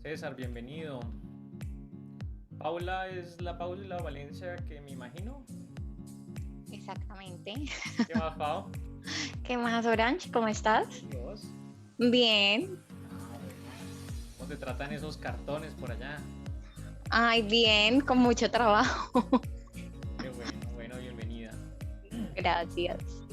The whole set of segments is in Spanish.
César, bienvenido. Paula es la Paula Valencia que me imagino. Exactamente. ¿Qué más, Pau? ¿Qué más, Orange? ¿Cómo estás? Bien, ¿y vos? Bien. Ah, bueno. ¿Cómo te tratan esos cartones por allá? Ay, bien, con mucho trabajo. Qué bueno, bueno, bienvenida. Gracias. Bueno.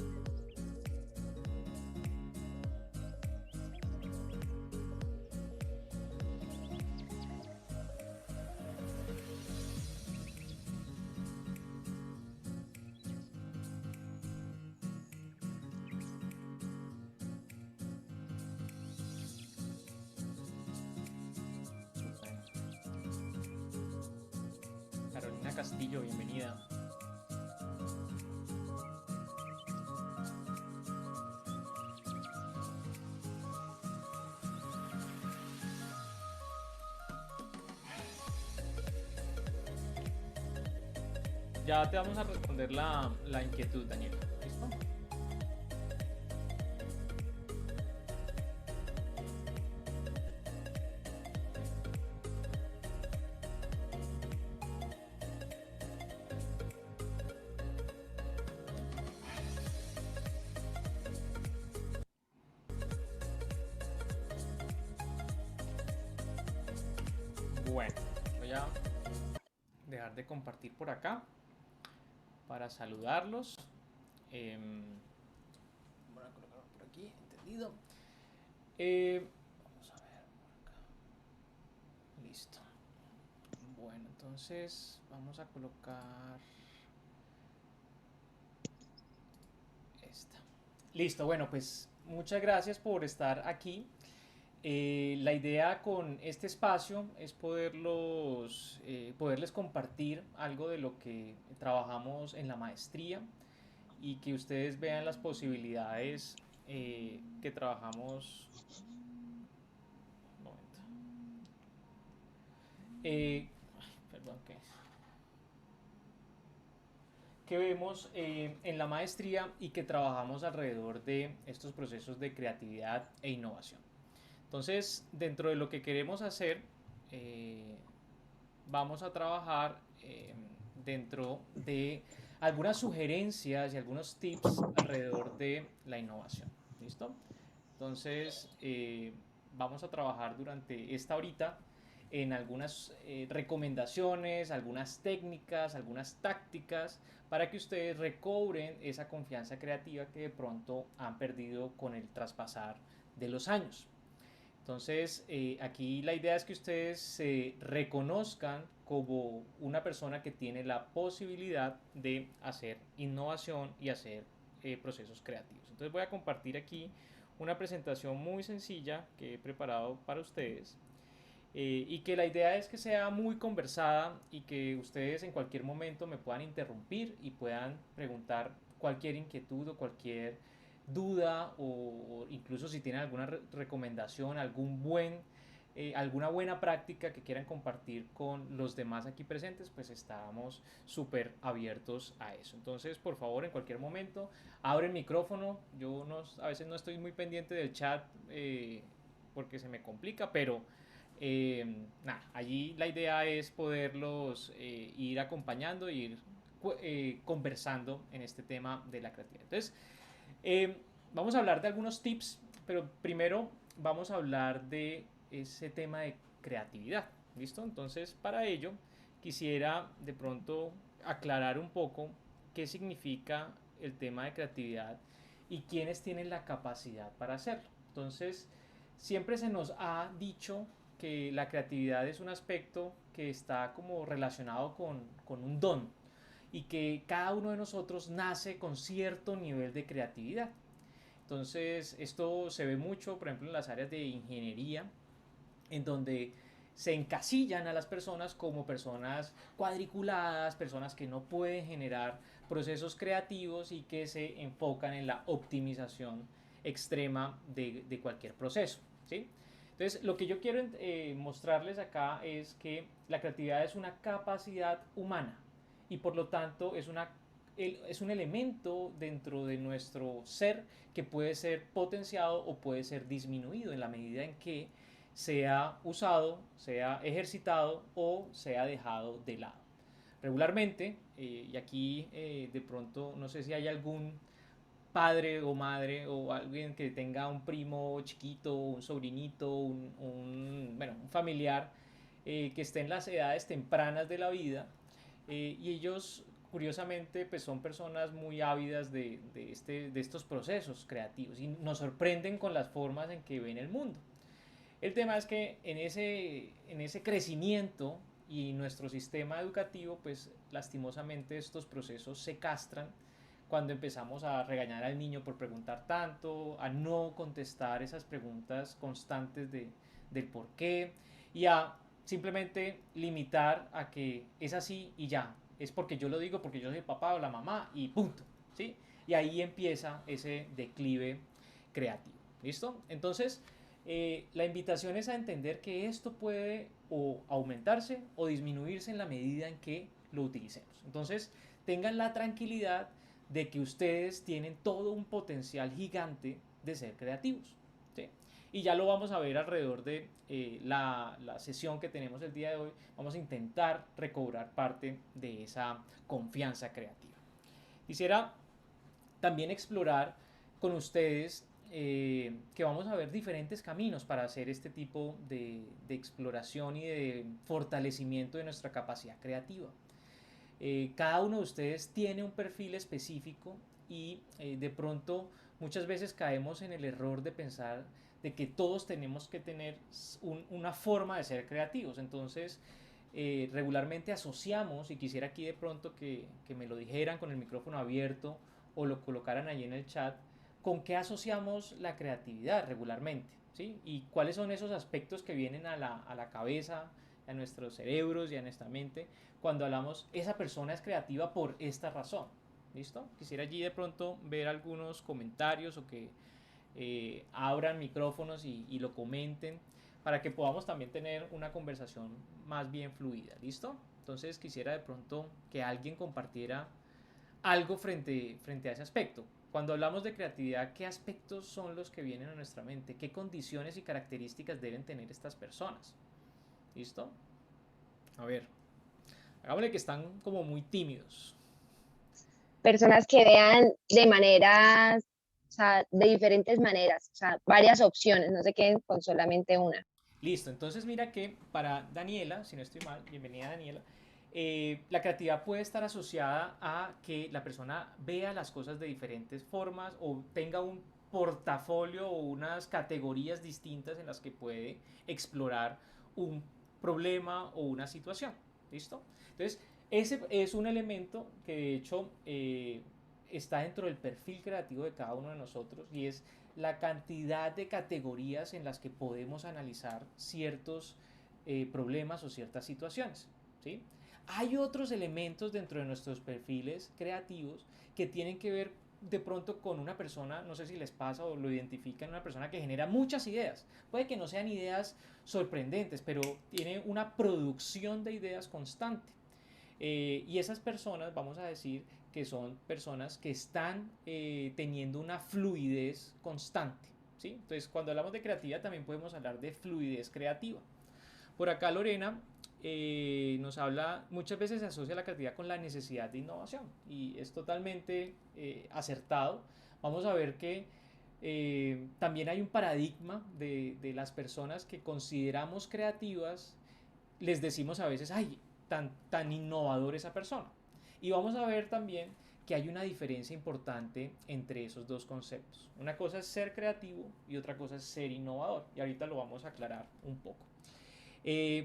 Carolina Castillo, bienvenida. Ya te vamos a responder la inquietud, Daniela. ¿Listo? Bueno, voy a dejar de compartir por acá para saludarlos. Voy a colocarlo por aquí, entendido. Vamos a ver por acá. Listo. Bueno, entonces vamos a colocar esta. Listo, bueno, pues muchas gracias por estar aquí. La idea con este espacio es poderles compartir algo de lo que trabajamos en la maestría y que ustedes vean las posibilidades que trabajamos. Un momento. Perdón, que vemos en la maestría y que trabajamos alrededor de estos procesos de creatividad e innovación. Entonces, dentro de lo que queremos hacer, eh, vamos a trabajar dentro de algunas sugerencias y algunos tips alrededor de la innovación. ¿Listo? Entonces, vamos a trabajar durante esta horita en algunas recomendaciones, algunas técnicas, algunas tácticas para que ustedes recobren esa confianza creativa que de pronto han perdido con el traspasar de los años. Entonces, aquí la idea es que ustedes se reconozcan como una persona que tiene la posibilidad de hacer innovación y hacer procesos creativos. Entonces voy a compartir aquí una presentación muy sencilla que he preparado para ustedes y que la idea es que sea muy conversada y que ustedes en cualquier momento me puedan interrumpir y puedan preguntar cualquier inquietud o cualquier duda o incluso si tienen alguna recomendación, alguna buena práctica que quieran compartir con los demás aquí presentes, pues estamos súper abiertos a eso. Entonces, por favor, en cualquier momento, abre el micrófono. Yo no, a veces no estoy muy pendiente del chat porque se me complica, pero allí la idea es poderlos ir acompañando, ir conversando en este tema de la creatividad. Entonces, eh, vamos a hablar de algunos tips, pero primero vamos a hablar de ese tema de creatividad. ¿Listo? Entonces, para ello, quisiera de pronto aclarar un poco qué significa el tema de creatividad y quiénes tienen la capacidad para hacerlo. Entonces, siempre se nos ha dicho que la creatividad es un aspecto que está como relacionado con un don y que cada uno de nosotros nace con cierto nivel de creatividad. Entonces, esto se ve mucho, por ejemplo, en las áreas de ingeniería, en donde se encasillan a las personas como personas cuadriculadas, personas que no pueden generar procesos creativos y que se enfocan en la optimización extrema de cualquier proceso. ¿Sí? Entonces, lo que yo quiero mostrarles acá es que la creatividad es una capacidad humana y por lo tanto es un elemento dentro de nuestro ser que puede ser potenciado o puede ser disminuido en la medida en que sea usado, sea ejercitado o sea dejado de lado. Regularmente, y aquí de pronto no sé si hay algún padre o madre o alguien que tenga un primo chiquito, un sobrinito, bueno, un familiar que esté en las edades tempranas de la vida y ellos curiosamente pues son personas muy ávidas de estos procesos creativos y nos sorprenden con las formas en que ven el mundo. El tema es que en ese crecimiento y nuestro sistema educativo, pues lastimosamente estos procesos se castran cuando empezamos a regañar al niño por preguntar tanto, a no contestar esas preguntas constantes del por qué y a simplemente limitar a que es así y ya, es porque yo lo digo, porque yo soy el papá o la mamá y punto, ¿sí? Y ahí empieza ese declive creativo, ¿listo? Entonces, la invitación es a entender que esto puede o aumentarse o disminuirse en la medida en que lo utilicemos. Entonces, tengan la tranquilidad de que ustedes tienen todo un potencial gigante de ser creativos. ¿Sí? Y ya lo vamos a ver alrededor de la sesión que tenemos el día de hoy. Vamos a intentar recobrar parte de esa confianza creativa. Quisiera también explorar con ustedes que vamos a ver diferentes caminos para hacer este tipo de exploración y de fortalecimiento de nuestra capacidad creativa. Cada uno de ustedes tiene un perfil específico y de pronto muchas veces caemos en el error de pensar de que todos tenemos que tener una forma de ser creativos. Entonces, regularmente asociamos, y quisiera aquí de pronto que me lo dijeran con el micrófono abierto o lo colocaran ahí en el chat, con qué asociamos la creatividad regularmente, ¿sí? Y cuáles son esos aspectos que vienen a la cabeza, a nuestros cerebros y a nuestra mente cuando hablamos, esa persona es creativa por esta razón. ¿Listo? Quisiera allí de pronto ver algunos comentarios o que abran micrófonos y lo comenten para que podamos también tener una conversación más bien fluida. ¿Listo? Entonces quisiera de pronto que alguien compartiera algo frente a ese aspecto. Cuando hablamos de creatividad, ¿qué aspectos son los que vienen a nuestra mente? ¿Qué condiciones y características deben tener estas personas? ¿Listo? A ver, hagámosle que están como muy tímidos. Personas que vean de maneras, o sea, de diferentes maneras, o sea, varias opciones, no se queden con solamente una. Listo, entonces mira que para Daniela, si no estoy mal, bienvenida Daniela, la creatividad puede estar asociada a que la persona vea las cosas de diferentes formas o tenga un portafolio o unas categorías distintas en las que puede explorar un problema o una situación. ¿Listo? Entonces, ese es un elemento que de hecho está dentro del perfil creativo de cada uno de nosotros y es la cantidad de categorías en las que podemos analizar ciertos problemas o ciertas situaciones. ¿Sí? Hay otros elementos dentro de nuestros perfiles creativos que tienen que ver de pronto con una persona, no sé si les pasa o lo identifican, una persona que genera muchas ideas. Puede que no sean ideas sorprendentes, pero tiene una producción de ideas constante. Y esas personas, vamos a decir, que son personas que están teniendo una fluidez constante. ¿Sí? Entonces, cuando hablamos de creatividad, también podemos hablar de fluidez creativa. Por acá Lorena nos habla, muchas veces se asocia la creatividad con la necesidad de innovación y es totalmente acertado. Vamos a ver que también hay un paradigma de las personas que consideramos creativas, les decimos a veces, ay, tan innovador esa persona. Y vamos a ver también que hay una diferencia importante entre esos dos conceptos. Una cosa es ser creativo y otra cosa es ser innovador. Y ahorita lo vamos a aclarar un poco.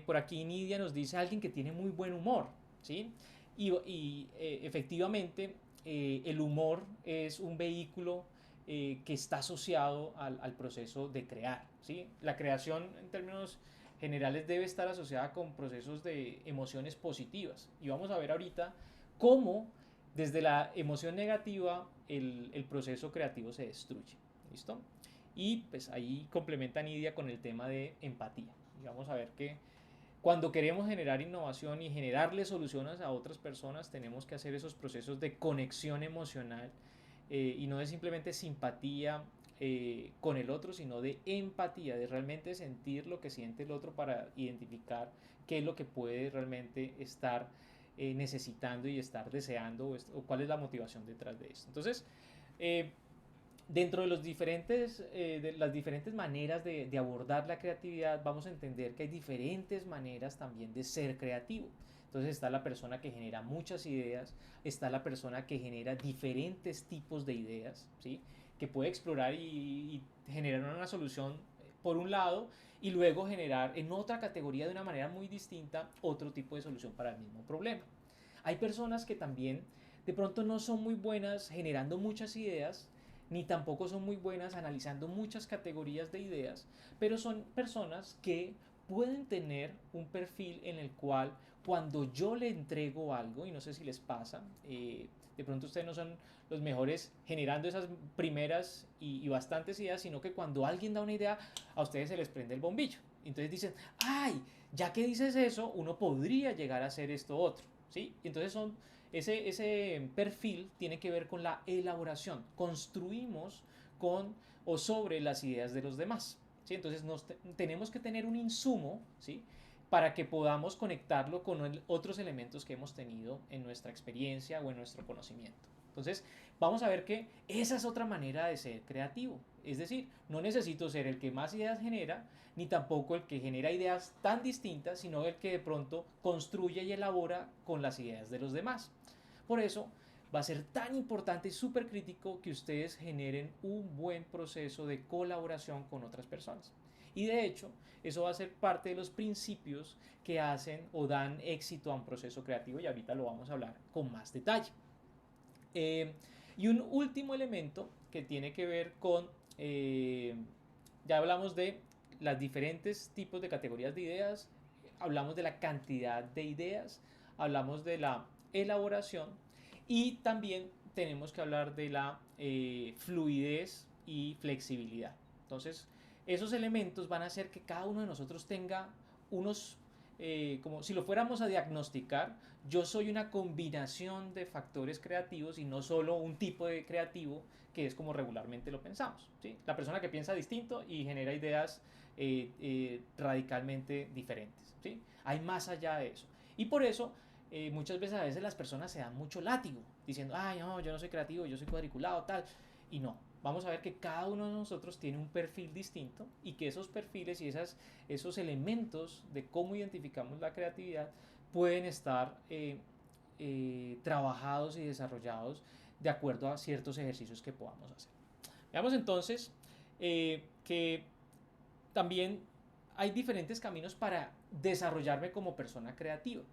Por aquí Nidia nos dice alguien que tiene muy buen humor, ¿sí? Efectivamente, el humor es un vehículo que está asociado al proceso de crear, ¿sí? La creación en términos generales debe estar asociada con procesos de emociones positivas. Y vamos a ver ahorita cómo desde la emoción negativa el proceso creativo se destruye. ¿Listo? Y pues ahí complementa Nidia con el tema de empatía. Y vamos a ver que cuando queremos generar innovación y generarle soluciones a otras personas, tenemos que hacer esos procesos de conexión emocional y no de simplemente simpatía con el otro, sino de empatía, de realmente sentir lo que siente el otro para identificar qué es lo que puede realmente estar necesitando y estar deseando o cuál es la motivación detrás de esto. Entonces, eh, dentro de, de las diferentes maneras de abordar la creatividad, vamos a entender que hay diferentes maneras también de ser creativo. Entonces está la persona que genera muchas ideas, está la persona que genera diferentes tipos de ideas, ¿sí? Que puede explorar y generar una solución por un lado y luego generar en otra categoría de una manera muy distinta otro tipo de solución para el mismo problema. Hay personas que también de pronto no son muy buenas generando muchas ideas, ni tampoco son muy buenas analizando muchas categorías de ideas, pero son personas que pueden tener un perfil en el cual cuando yo le entrego algo, y no sé si les pasa, de pronto ustedes no son los mejores generando esas primeras y bastantes ideas, sino que cuando alguien da una idea, a ustedes se les prende el bombillo. Entonces dicen, ay, ya que dices eso, uno podría llegar a hacer esto otro, ¿sí? Y entonces ese perfil tiene que ver con la elaboración. Construimos con o sobre las ideas de los demás, ¿sí? Entonces tenemos que tener un insumo, ¿sí? Para que podamos conectarlo con otros elementos que hemos tenido en nuestra experiencia o en nuestro conocimiento. Entonces, vamos a ver que esa es otra manera de ser creativo. Es decir, no necesito ser el que más ideas genera, ni tampoco el que genera ideas tan distintas, sino el que de pronto construye y elabora con las ideas de los demás. Por eso va a ser tan importante y súper crítico que ustedes generen un buen proceso de colaboración con otras personas. Y de hecho, eso va a ser parte de los principios que hacen o dan éxito a un proceso creativo y ahorita lo vamos a hablar con más detalle. Y un último elemento que tiene que ver con, ya hablamos de los diferentes tipos de categorías de ideas, hablamos de la cantidad de ideas, hablamos de la elaboración y también tenemos que hablar de la fluidez y flexibilidad. Entonces, esos elementos van a hacer que cada uno de nosotros tenga unos, como si lo fuéramos a diagnosticar, yo soy una combinación de factores creativos y no solo un tipo de creativo que es como regularmente lo pensamos, ¿sí? La persona que piensa distinto y genera ideas radicalmente diferentes, ¿sí? Hay más allá de eso. Y por eso muchas veces las personas se dan mucho látigo, diciendo, ay, no, yo no soy creativo, yo soy cuadriculado, tal. Y no, vamos a ver que cada uno de nosotros tiene un perfil distinto y que esos perfiles y esos elementos de cómo identificamos la creatividad pueden estar trabajados y desarrollados de acuerdo a ciertos ejercicios que podamos hacer. Veamos entonces que también hay diferentes caminos para desarrollarme como persona creativa.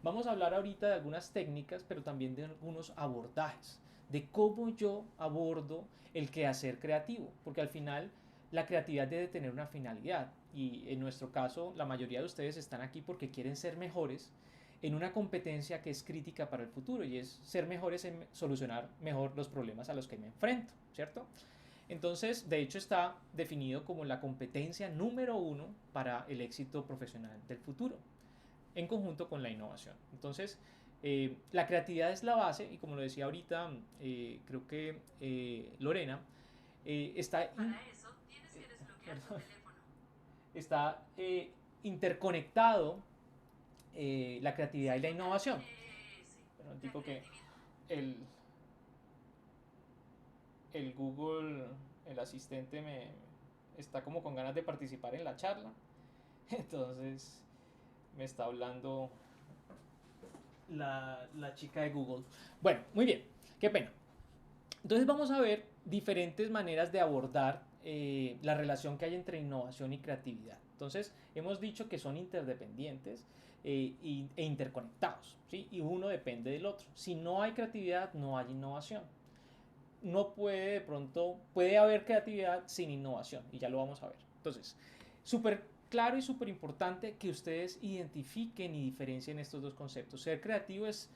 Vamos a hablar ahorita de algunas técnicas, pero también de algunos abordajes, de cómo yo abordo el quehacer creativo, porque al final la creatividad debe tener una finalidad y en nuestro caso la mayoría de ustedes están aquí porque quieren ser mejores en una competencia que es crítica para el futuro y es ser mejores en solucionar mejor los problemas a los que me enfrento, ¿cierto? Entonces, de hecho está definido como la competencia número uno para el éxito profesional del futuro, en conjunto con la innovación. Entonces, la creatividad es la base y como lo decía ahorita, creo que Lorena, está, está interconectado la creatividad y la innovación. Pero el tipo que el, el Google, el asistente me está como con ganas de participar en la charla. Entonces me está hablando la chica de Google. Bueno, muy bien, qué pena. Entonces vamos a ver diferentes maneras de abordar la relación que hay entre innovación y creatividad. Entonces hemos dicho que son interdependientes e interconectados, ¿sí? Y uno depende del otro. Si no hay creatividad, no hay innovación. No puede de pronto, puede haber creatividad sin innovación y ya lo vamos a ver. Entonces, súper claro y súper importante que ustedes identifiquen y diferencien estos dos conceptos. Ser creativo es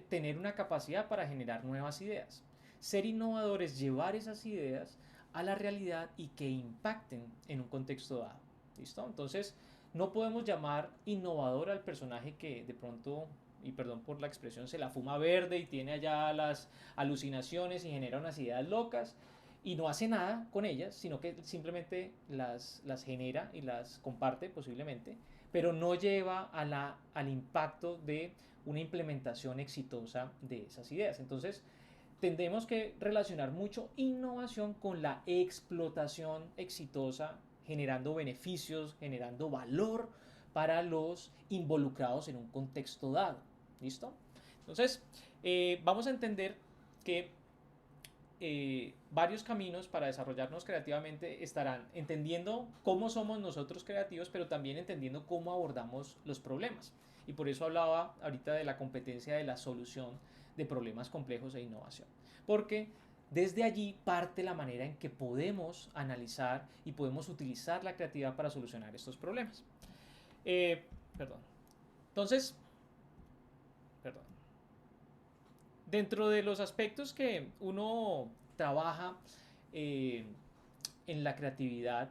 tener una capacidad para generar nuevas ideas. Ser innovador es llevar esas ideas a la realidad y que impacten en un contexto dado. ¿Listo? Entonces, no podemos llamar innovador al personaje que de pronto, y perdón por la expresión, se la fuma verde y tiene allá las alucinaciones y genera unas ideas locas. y no hace nada con ellas, sino que simplemente las genera y las comparte posiblemente, pero no lleva al impacto de una implementación exitosa de esas ideas. Entonces, tendemos que relacionar mucho innovación con la explotación exitosa, generando beneficios, generando valor para los involucrados en un contexto dado. ¿Listo? Entonces, vamos a entender que varios caminos para desarrollarnos creativamente estarán entendiendo cómo somos nosotros creativos, pero también entendiendo cómo abordamos los problemas. Y por eso hablaba ahorita de la competencia de la solución de problemas complejos e innovación. Porque desde allí parte la manera en que podemos analizar y podemos utilizar la creatividad para solucionar estos problemas. Perdón. Entonces, perdón. Dentro de los aspectos que uno trabaja eh, en la creatividad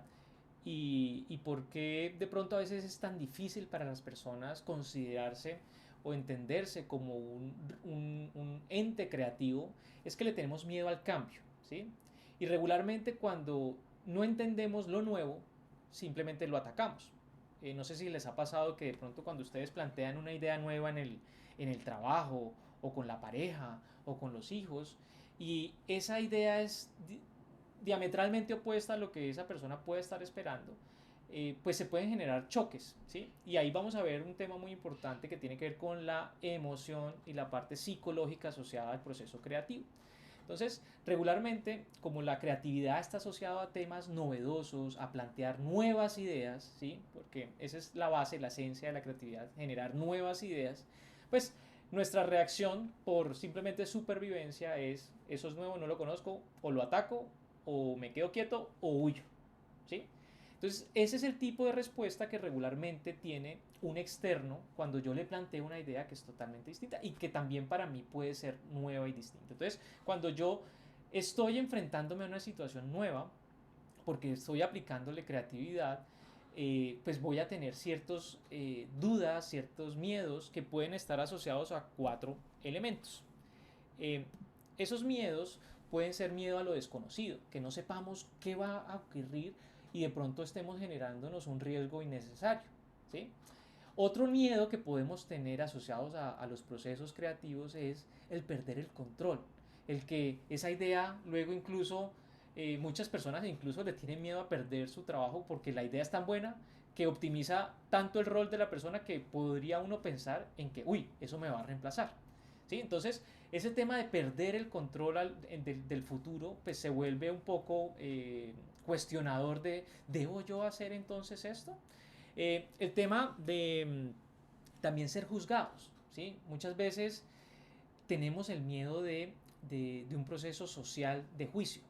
y por qué de pronto a veces es tan difícil para las personas considerarse o entenderse como un ente creativo, es que le tenemos miedo al cambio, ¿sí? Y regularmente cuando no entendemos lo nuevo, simplemente lo atacamos. No sé si les ha pasado que de pronto cuando ustedes plantean una idea nueva en el trabajo o con la pareja o con los hijos y esa idea es diametralmente opuesta a lo que esa persona puede estar esperando, pues se pueden generar choques, ¿sí? Y ahí vamos a ver un tema muy importante que tiene que ver con la emoción y la parte psicológica asociada al proceso creativo. Entonces, regularmente, como la creatividad está asociada a temas novedosos, a plantear nuevas ideas, ¿sí? Porque esa es la base, la esencia de la creatividad, generar nuevas ideas, pues nuestra reacción por simplemente supervivencia es, eso es nuevo, no lo conozco, o lo ataco, o me quedo quieto, o huyo, ¿sí? Entonces, ese es el tipo de respuesta que regularmente tiene un externo cuando yo le planteo una idea que es totalmente distinta y que también para mí puede ser nueva y distinta. Entonces, cuando yo estoy enfrentándome a una situación nueva, porque estoy aplicándole creatividad, pues voy a tener ciertas dudas, ciertos miedos que pueden estar asociados a 4 elementos. Eh, Esos miedos pueden ser miedo a lo desconocido, que no sepamos qué va a ocurrir y de pronto estemos generándonos un riesgo innecesario, ¿sí? Otro miedo que podemos tener asociados a los procesos creativos es el perder el control, el que esa idea luego incluso muchas personas incluso le tienen miedo a perder su trabajo porque la idea es tan buena que optimiza tanto el rol de la persona que podría uno pensar en que, uy, eso me va a reemplazar. ¿Sí? Entonces, ese tema de perder el control del futuro, pues se vuelve un poco cuestionador de, ¿debo yo hacer entonces esto? El tema de también ser juzgados, ¿sí? Muchas veces tenemos el miedo de un proceso social de juicio.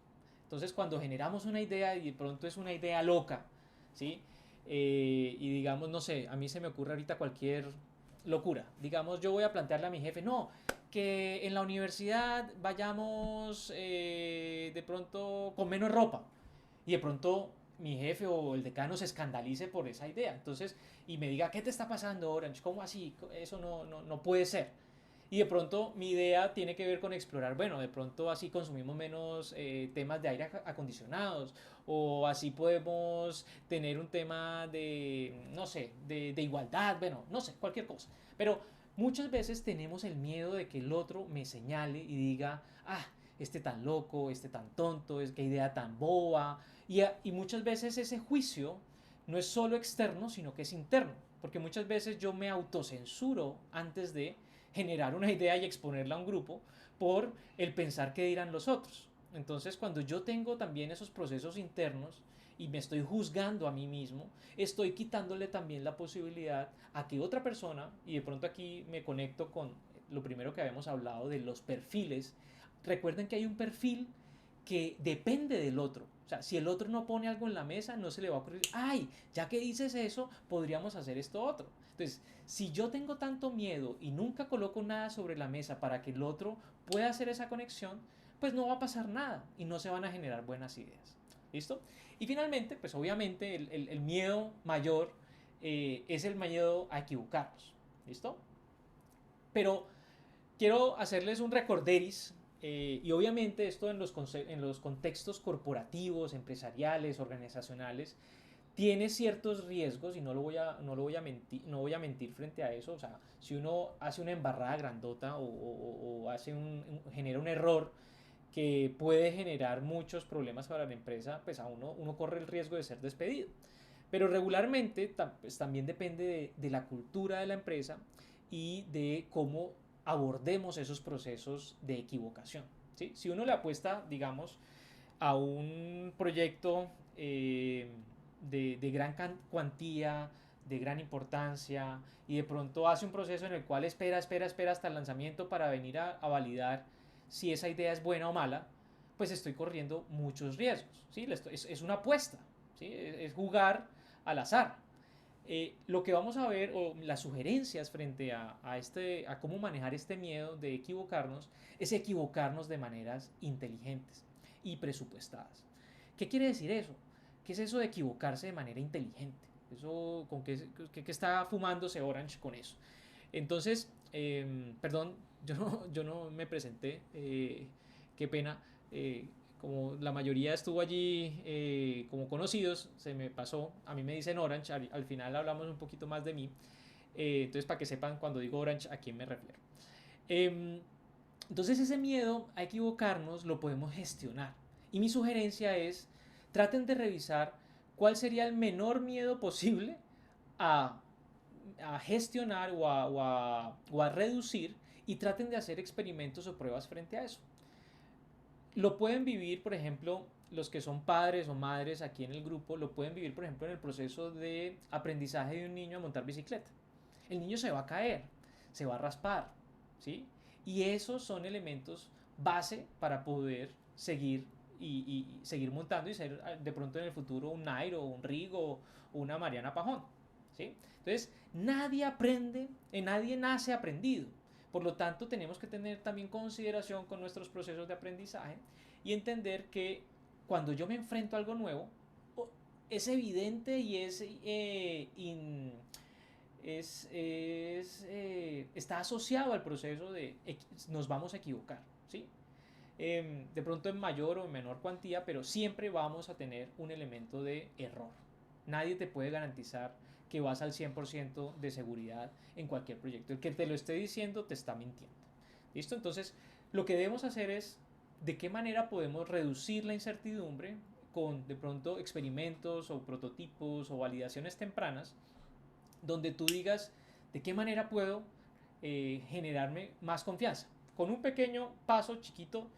Entonces, cuando generamos una idea y de pronto es una idea loca, ¿sí? Y digamos, no sé, a mí se me ocurre ahorita cualquier locura. Digamos, yo voy a plantearle a mi jefe, no, que en la universidad vayamos de pronto con menos ropa. Y de pronto mi jefe o el decano se escandalice por esa idea. Entonces, y me diga, ¿qué te está pasando, Orange? ¿Cómo así? Eso no puede ser. Y de pronto mi idea tiene que ver con explorar, bueno, de pronto así consumimos menos temas de aire acondicionados o así podemos tener un tema de, no sé, de igualdad, bueno, no sé, cualquier cosa. Pero muchas veces tenemos el miedo de que el otro me señale y diga, ah, este tan loco, este tan tonto, es qué idea tan boba. Y muchas veces ese juicio no es solo externo, sino que es interno. Porque muchas veces yo me autocensuro antes de generar una idea y exponerla a un grupo por el pensar que dirán los otros. Entonces, cuando yo tengo también esos procesos internos y me estoy juzgando a mí mismo, estoy quitándole también la posibilidad a que otra persona, y de pronto aquí me conecto con lo primero que habíamos hablado de los perfiles, recuerden que hay un perfil que depende del otro. O sea, si el otro no pone algo en la mesa, no se le va a ocurrir, ay, ya que dices eso, podríamos hacer esto otro. Entonces, si yo tengo tanto miedo y nunca coloco nada sobre la mesa para que el otro pueda hacer esa conexión, pues no va a pasar nada y no se van a generar buenas ideas. ¿Listo? Y finalmente, pues obviamente el miedo mayor es el miedo a equivocarnos. ¿Listo? Pero quiero hacerles un recorderis Y obviamente esto en los contextos corporativos, empresariales, organizacionales, tiene ciertos riesgos y no voy a mentir frente a eso. O sea, si uno hace una embarrada grandota o hace genera un error que puede generar muchos problemas para la empresa, pues uno corre el riesgo de ser despedido. Pero regularmente pues, también depende de la cultura de la empresa y de cómo abordemos esos procesos de equivocación. ¿Sí? Si uno le apuesta, digamos, a un proyecto de gran cuantía, de gran importancia, y de pronto hace un proceso en el cual espera hasta el lanzamiento para venir a validar si esa idea es buena o mala, pues estoy corriendo muchos riesgos. ¿Sí? Es una apuesta, ¿sí? Es jugar al azar. Lo que vamos a ver, o las sugerencias frente a cómo manejar este miedo de equivocarnos, es equivocarnos de maneras inteligentes y presupuestadas. ¿Qué quiere decir eso? ¿Qué es eso de equivocarse de manera inteligente? Eso, ¿con qué está fumándose Orange con eso? Entonces, perdón, yo no me presenté, qué pena. Como la mayoría estuvo allí como conocidos, se me pasó. A mí me dicen Orange, al final hablamos un poquito más de mí. Entonces, para que sepan cuando digo Orange, a quién me refiero. Em, entonces, ese miedo a equivocarnos lo podemos gestionar. Y mi sugerencia es, traten de revisar cuál sería el menor miedo posible a, a gestionar o a reducir, y traten de hacer experimentos o pruebas frente a eso. Lo pueden vivir, por ejemplo, los que son padres o madres aquí en el grupo, lo pueden vivir, por ejemplo, en el proceso de aprendizaje de un niño a montar bicicleta. El niño se va a caer, se va a raspar, ¿sí? Y esos son elementos base para poder seguir y seguir montando y ser de pronto en el futuro un Nairo, un Rigo o una Mariana Pajón, ¿sí? Entonces, nadie nace aprendido. Por lo tanto, tenemos que tener también consideración con nuestros procesos de aprendizaje y entender que cuando yo me enfrento a algo nuevo, es evidente y está asociado al proceso de nos vamos a equivocar, ¿sí? De pronto en mayor o en menor cuantía, pero siempre vamos a tener un elemento de error. Nadie te puede garantizar que vas al 100% de seguridad en cualquier proyecto. El que te lo esté diciendo te está mintiendo. ¿Listo? Entonces, lo que debemos hacer es de qué manera podemos reducir la incertidumbre con de pronto experimentos o prototipos o validaciones tempranas, donde tú digas de qué manera puedo generarme más confianza. Con un pequeño paso chiquito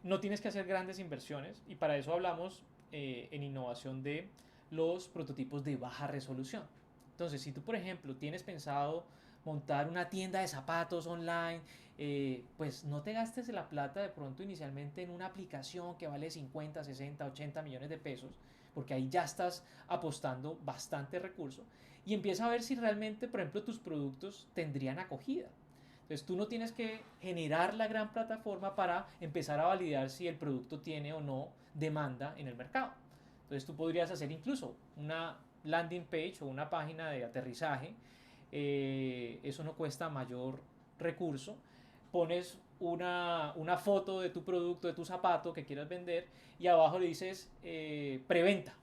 no tienes que hacer grandes inversiones, y para eso hablamos en innovación de los prototipos de baja resolución. Entonces, si tú, por ejemplo, tienes pensado montar una tienda de zapatos online, pues no te gastes la plata de pronto inicialmente en una aplicación que vale 50, 60, 80 millones de pesos, porque ahí ya estás apostando bastante recurso, y empieza a ver si realmente, por ejemplo, tus productos tendrían acogida. Entonces tú no tienes que generar la gran plataforma para empezar a validar si el producto tiene o no demanda en el mercado. Entonces tú podrías hacer incluso una landing page o una página de aterrizaje. Eso no cuesta mayor recurso. Pones una foto de tu producto, de tu zapato que quieras vender, y abajo le dices preventa.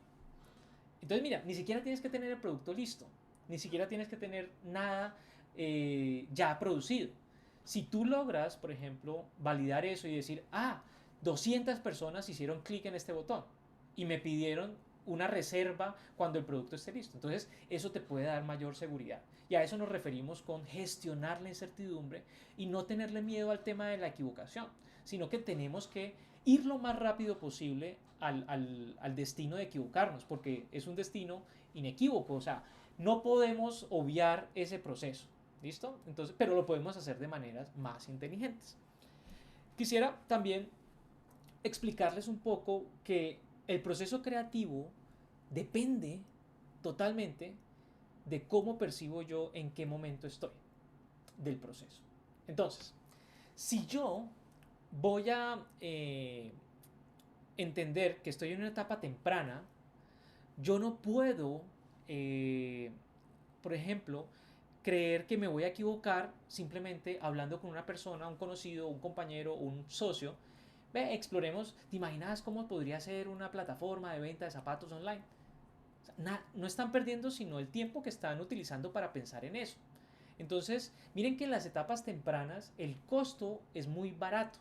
Entonces mira, ni siquiera tienes que tener el producto listo, ni siquiera tienes que tener nada ya producido. Si tú logras, por ejemplo, validar eso y decir, 200 personas hicieron clic en este botón y me pidieron una reserva cuando el producto esté listo. Entonces, eso te puede dar mayor seguridad. Y a eso nos referimos con gestionar la incertidumbre y no tenerle miedo al tema de la equivocación, sino que tenemos que ir lo más rápido posible al destino de equivocarnos, porque es un destino inequívoco. O sea, no podemos obviar ese proceso. ¿Listo? Entonces, pero lo podemos hacer de maneras más inteligentes. Quisiera también explicarles un poco que el proceso creativo depende totalmente de cómo percibo yo en qué momento estoy del proceso. Entonces, si yo voy a entender que estoy en una etapa temprana, yo no puedo, por ejemplo, creer que me voy a equivocar simplemente hablando con una persona, un conocido, un compañero, un socio. Ve, exploremos, ¿te imaginas cómo podría ser una plataforma de venta de zapatos online? O sea, no están perdiendo sino el tiempo que están utilizando para pensar en eso. Entonces, miren que en las etapas tempranas el costo es muy barato.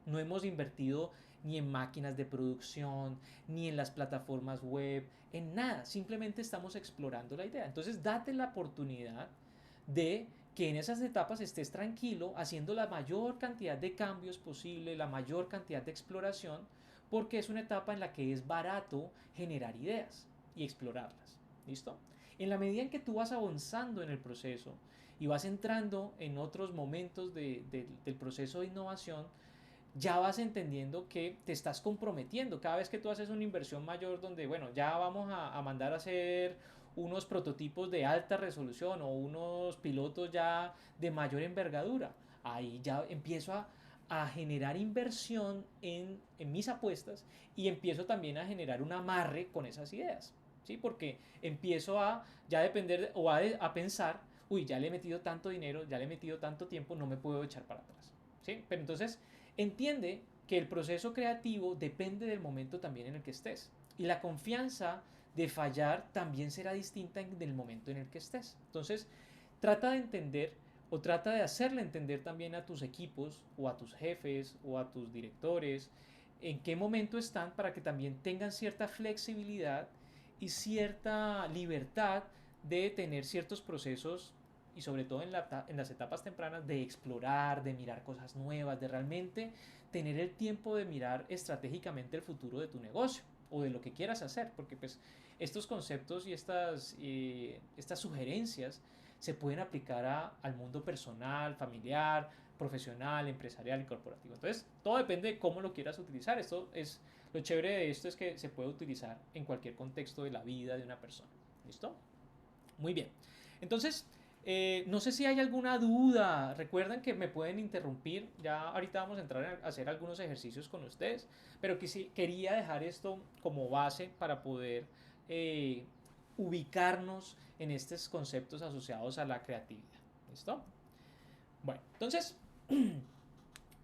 No hemos invertido ni en máquinas de producción, ni en las plataformas web, en nada. Simplemente estamos explorando la idea. Entonces, date la oportunidad de que en esas etapas estés tranquilo, haciendo la mayor cantidad de cambios posible, la mayor cantidad de exploración, porque es una etapa en la que es barato generar ideas y explorarlas. ¿Listo? En la medida en que tú vas avanzando en el proceso y vas entrando en otros momentos del proceso de innovación, ya vas entendiendo que te estás comprometiendo. Cada vez que tú haces una inversión mayor donde, bueno, ya vamos a mandar a hacer unos prototipos de alta resolución o unos pilotos ya de mayor envergadura, ahí ya empiezo a generar inversión en mis apuestas y empiezo también a generar un amarre con esas ideas. ¿Sí? Porque empiezo a ya depender o a pensar, uy, ya le he metido tanto dinero, ya le he metido tanto tiempo, no me puedo echar para atrás. ¿Sí? Pero entonces entiende que el proceso creativo depende del momento también en el que estés. Y la confianza de fallar también será distinta en el momento en el que estés. Entonces, trata de entender o trata de hacerle entender también a tus equipos o a tus jefes o a tus directores en qué momento están para que también tengan cierta flexibilidad y cierta libertad de tener ciertos procesos y sobre todo en las etapas tempranas de explorar, de mirar cosas nuevas, de realmente tener el tiempo de mirar estratégicamente el futuro de tu negocio o de lo que quieras hacer, porque pues estos conceptos y estas sugerencias se pueden aplicar al mundo personal, familiar, profesional, empresarial y corporativo. Entonces, todo depende de cómo lo quieras utilizar. Lo chévere de esto es que se puede utilizar en cualquier contexto de la vida de una persona. ¿Listo? Muy bien. Entonces, no sé si hay alguna duda. Recuerden que me pueden interrumpir. Ya ahorita vamos a entrar a hacer algunos ejercicios con ustedes. Pero quería dejar esto como base para poder eh, ubicarnos en estos conceptos asociados a la creatividad. ¿Listo? Bueno, entonces,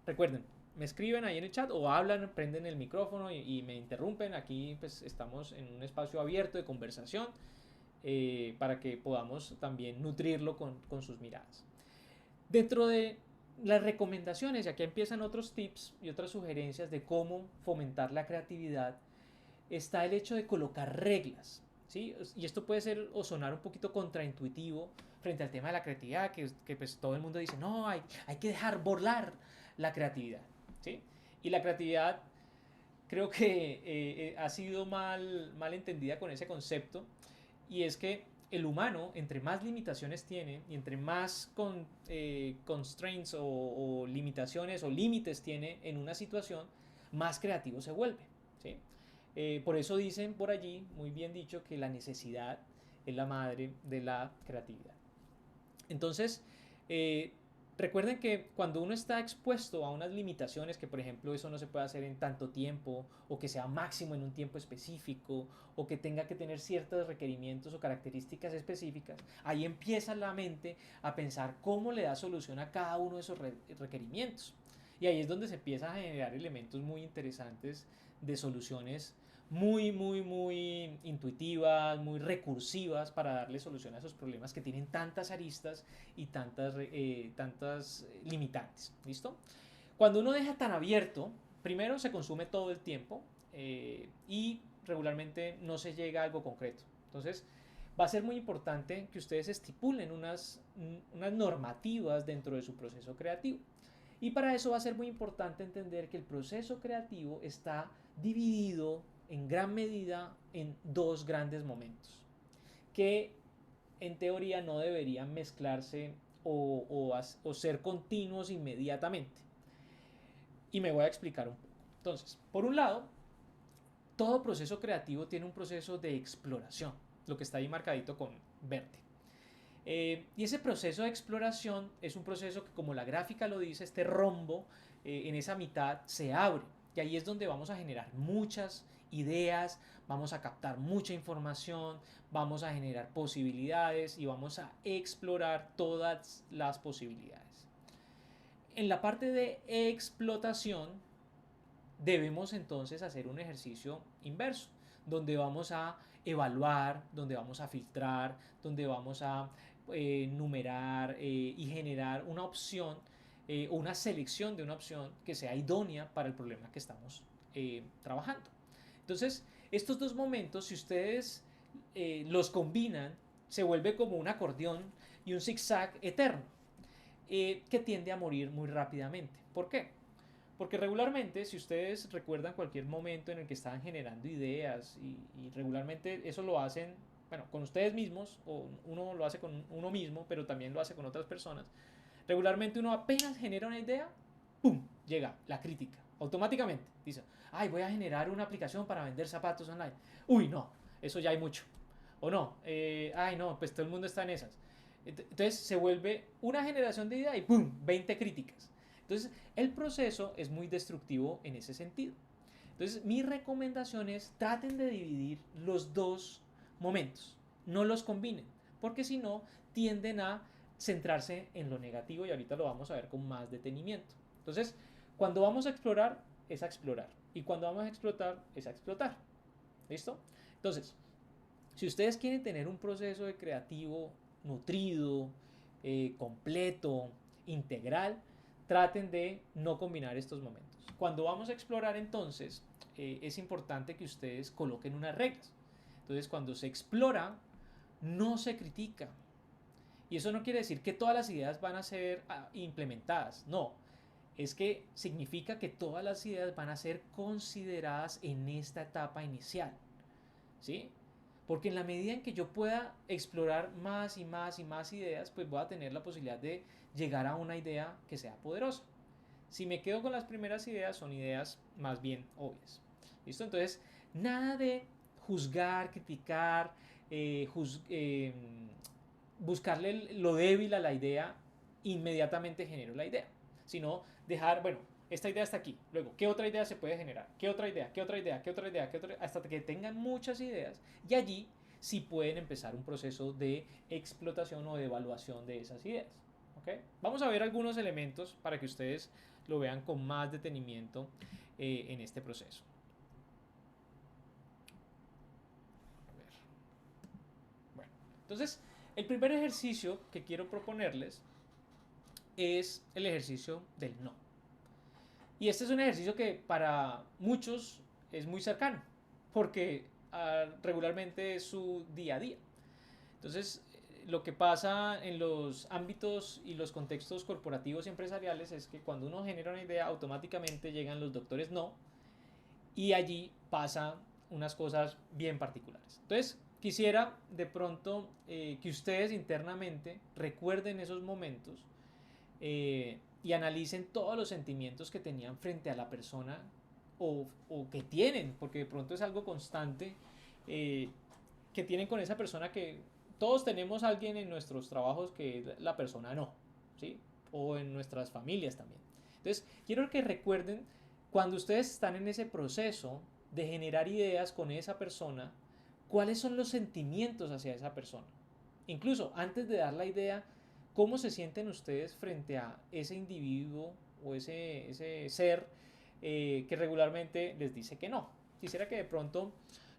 recuerden, me escriben ahí en el chat o hablan, prenden el micrófono y me interrumpen. Aquí pues estamos en un espacio abierto de conversación para que podamos también nutrirlo con sus miradas. Dentro de las recomendaciones, y aquí empiezan otros tips y otras sugerencias de cómo fomentar la creatividad, está el hecho de colocar reglas. ¿Sí? Y esto puede ser o sonar un poquito contraintuitivo frente al tema de la creatividad, que pues todo el mundo dice, no, hay que dejar volar la creatividad. ¿Sí? Y la creatividad creo que ha sido mal entendida con ese concepto, y es que el humano, entre más limitaciones tiene y entre más constraints o limitaciones o límites tiene en una situación, más creativo se vuelve. ¿Sí? Por eso dicen por allí, muy bien dicho, que la necesidad es la madre de la creatividad. Entonces, eh, recuerden que cuando uno está expuesto a unas limitaciones, que por ejemplo eso no se puede hacer en tanto tiempo, o que sea máximo en un tiempo específico, o que tenga que tener ciertos requerimientos o características específicas, ahí empieza la mente a pensar cómo le da solución a cada uno de esos requerimientos. Y ahí es donde se empieza a generar elementos muy interesantes de soluciones muy intuitivas, muy recursivas para darle solución a esos problemas que tienen tantas aristas y tantas limitantes. ¿Listo? Cuando uno deja tan abierto, primero se consume todo el tiempo y regularmente no se llega a algo concreto. Entonces, va a ser muy importante que ustedes estipulen unas normativas dentro de su proceso creativo. Y para eso va a ser muy importante entender que el proceso creativo está dividido en gran medida en dos grandes momentos, que en teoría no deberían mezclarse o ser continuos inmediatamente. Y me voy a explicar un poco. Entonces, por un lado, todo proceso creativo tiene un proceso de exploración, lo que está ahí marcadito con verde. Y ese proceso de exploración es un proceso que, como la gráfica lo dice, este rombo en esa mitad se abre. Y ahí es donde vamos a generar muchas ideas, vamos a captar mucha información, vamos a generar posibilidades y vamos a explorar todas las posibilidades. En la parte de explotación debemos entonces hacer un ejercicio inverso, donde vamos a evaluar, donde vamos a filtrar, donde vamos a numerar y generar una opción o una selección de una opción que sea idónea para el problema que estamos trabajando. Entonces, estos dos momentos, si ustedes los combinan, se vuelve como un acordeón y un zigzag eterno que tiende a morir muy rápidamente. ¿Por qué? Porque regularmente, si ustedes recuerdan cualquier momento en el que estaban generando ideas y regularmente eso lo hacen, bueno, con ustedes mismos, o uno lo hace con uno mismo, pero también lo hace con otras personas, regularmente uno apenas genera una idea, ¡pum!, llega la crítica, automáticamente. Dice, ay, voy a generar una aplicación para vender zapatos online. Uy, no, eso ya hay mucho. O no, ay, no, pues todo el mundo está en esas. Entonces se vuelve una generación de ideas y ¡pum!, 20 críticas. Entonces el proceso es muy destructivo en ese sentido. Entonces mi recomendación es traten de dividir los dos momentos, no los combinen, porque si no tienden a centrarse en lo negativo y ahorita lo vamos a ver con más detenimiento. Entonces, cuando vamos a explorar, es a explorar. Y cuando vamos a explotar, es a explotar. ¿Listo? Entonces, si ustedes quieren tener un proceso de creativo nutrido, completo, integral, traten de no combinar estos momentos. Cuando vamos a explorar, entonces, es importante que ustedes coloquen unas reglas. Entonces, cuando se explora, no se critica. Y eso no quiere decir que todas las ideas van a ser implementadas. No, es que significa que todas las ideas van a ser consideradas en esta etapa inicial. ¿Sí? Porque en la medida en que yo pueda explorar más y más y más ideas, pues voy a tener la posibilidad de llegar a una idea que sea poderosa. Si me quedo con las primeras ideas, son ideas más bien obvias. ¿Listo? Entonces, nada de juzgar, criticar, buscarle lo débil a la idea, inmediatamente genero la idea. Sino dejar, bueno, esta idea está aquí. Luego, ¿qué otra idea se puede generar? ¿Qué otra idea? ¿Qué otra idea? ¿Qué otra idea? ¿Qué otra? Hasta que tengan muchas ideas y allí sí pueden empezar un proceso de explotación o de evaluación de esas ideas. ¿Okay? Vamos a ver algunos elementos para que ustedes lo vean con más detenimiento en este proceso. A ver. Bueno, entonces, el primer ejercicio que quiero proponerles es el ejercicio del no. Y este es un ejercicio que para muchos es muy cercano, porque regularmente es su día a día. Entonces, lo que pasa en los ámbitos y los contextos corporativos y empresariales es que cuando uno genera una idea, automáticamente llegan los doctores no, y allí pasan unas cosas bien particulares. Entonces, quisiera de pronto que ustedes internamente recuerden esos momentos y analicen todos los sentimientos que tenían frente a la persona o que tienen, porque de pronto es algo constante que tienen con esa persona que todos tenemos a alguien en nuestros trabajos que la persona no, ¿sí? O en nuestras familias también. Entonces, quiero que recuerden cuando ustedes están en ese proceso de generar ideas con esa persona, cuáles son los sentimientos hacia esa persona. Incluso antes de dar la idea, ¿cómo se sienten ustedes frente a ese individuo o ese ser que regularmente les dice que no? Quisiera que de pronto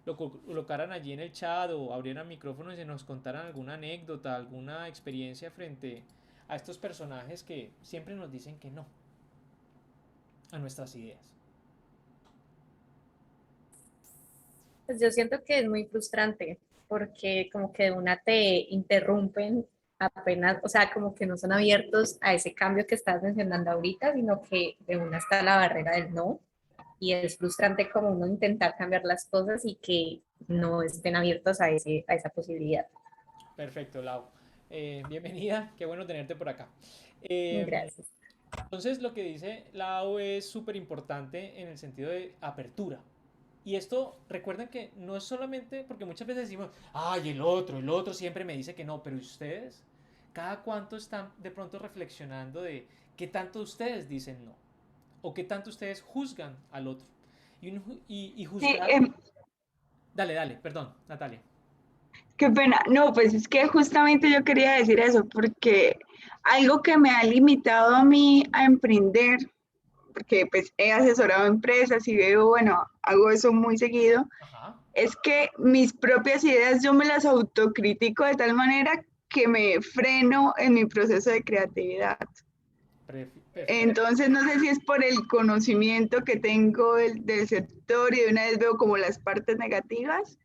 lo colocaran allí en el chat o abrieran micrófonos y se nos contaran alguna anécdota, alguna experiencia frente a estos personajes que siempre nos dicen que no a nuestras ideas. Pues yo siento que es muy frustrante porque como que de una te interrumpen apenas, o sea, como que no son abiertos a ese cambio que estás mencionando ahorita, sino que de una está la barrera del no y es frustrante como uno intentar cambiar las cosas y que no estén abiertos a esa posibilidad. Perfecto, Lau. Bienvenida, qué bueno tenerte por acá. Eh, Gracias. entonces, lo que dice Lau es súper importante en el sentido de apertura. Y esto, recuerden que no es solamente porque muchas veces decimos, ay, el otro siempre me dice que no, pero ustedes, cada cuánto están de pronto reflexionando de qué tanto ustedes dicen no. o qué tanto ustedes juzgan al otro. Y Sí, juzgar... Dale, dale, perdón, Natalia. qué pena. No, pues es que justamente yo quería decir eso, porque algo que me ha limitado a mí a emprender, porque pues he asesorado empresas y veo, bueno, hago eso muy seguido, Ajá, es que mis propias ideas yo me las autocritico de tal manera que me freno en mi proceso de creatividad. perfecto. Entonces, no sé si es por el conocimiento que tengo del sector y de una vez veo como las partes negativas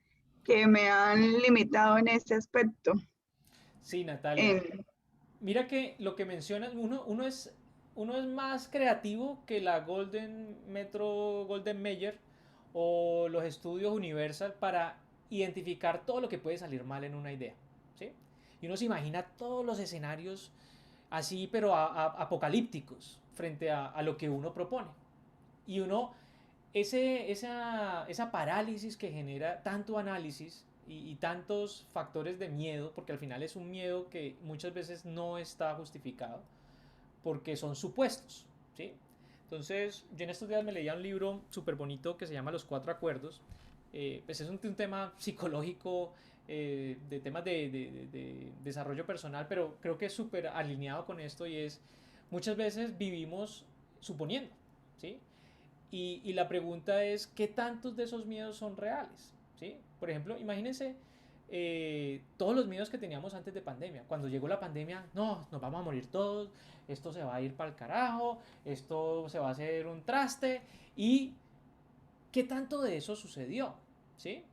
que me han limitado en este aspecto. Sí, Natalia. En- Mira que lo que mencionas, uno es más creativo que la Golden Mayer o los estudios Universal para identificar todo lo que puede salir mal en una idea, ¿sí? Y uno se imagina todos los escenarios así, pero apocalípticos frente a lo que uno propone. Y uno, esa parálisis que genera tanto análisis y tantos factores de miedo, porque al final es un miedo que muchas veces no está justificado, porque son supuestos, ¿sí? Entonces, yo en estos días me leía un libro súper bonito que se llama Los Cuatro Acuerdos. Pues es un tema psicológico, de temas de desarrollo personal, pero creo que es súper alineado con esto y es, muchas veces vivimos suponiendo, ¿sí? Y la pregunta es, ¿qué tantos de esos miedos son reales? ¿Sí? Por ejemplo, imagínense todos los miedos que teníamos antes de pandemia. Cuando llegó la pandemia, no, nos vamos a morir todos, esto se va a ir para el carajo, esto se va a hacer un traste. ¿Y qué tanto de eso sucedió? ¿Sí?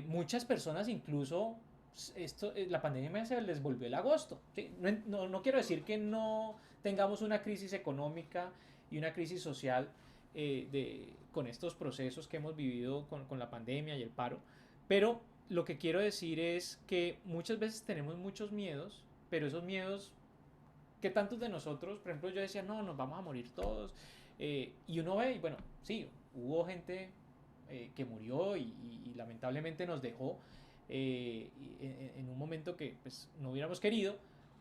Muchas personas incluso, la pandemia se les volvió el agosto. ¿Sí? No quiero decir que no tengamos una crisis económica y una crisis social con estos procesos que hemos vivido con la pandemia y el paro, pero lo que quiero decir es que muchas veces tenemos muchos miedos, pero esos miedos, ¿qué tantos de nosotros? Por ejemplo, yo decía, no, nos vamos a morir todos, y uno ve, y bueno, sí, hubo gente que murió y lamentablemente nos dejó en un momento que pues, no hubiéramos querido,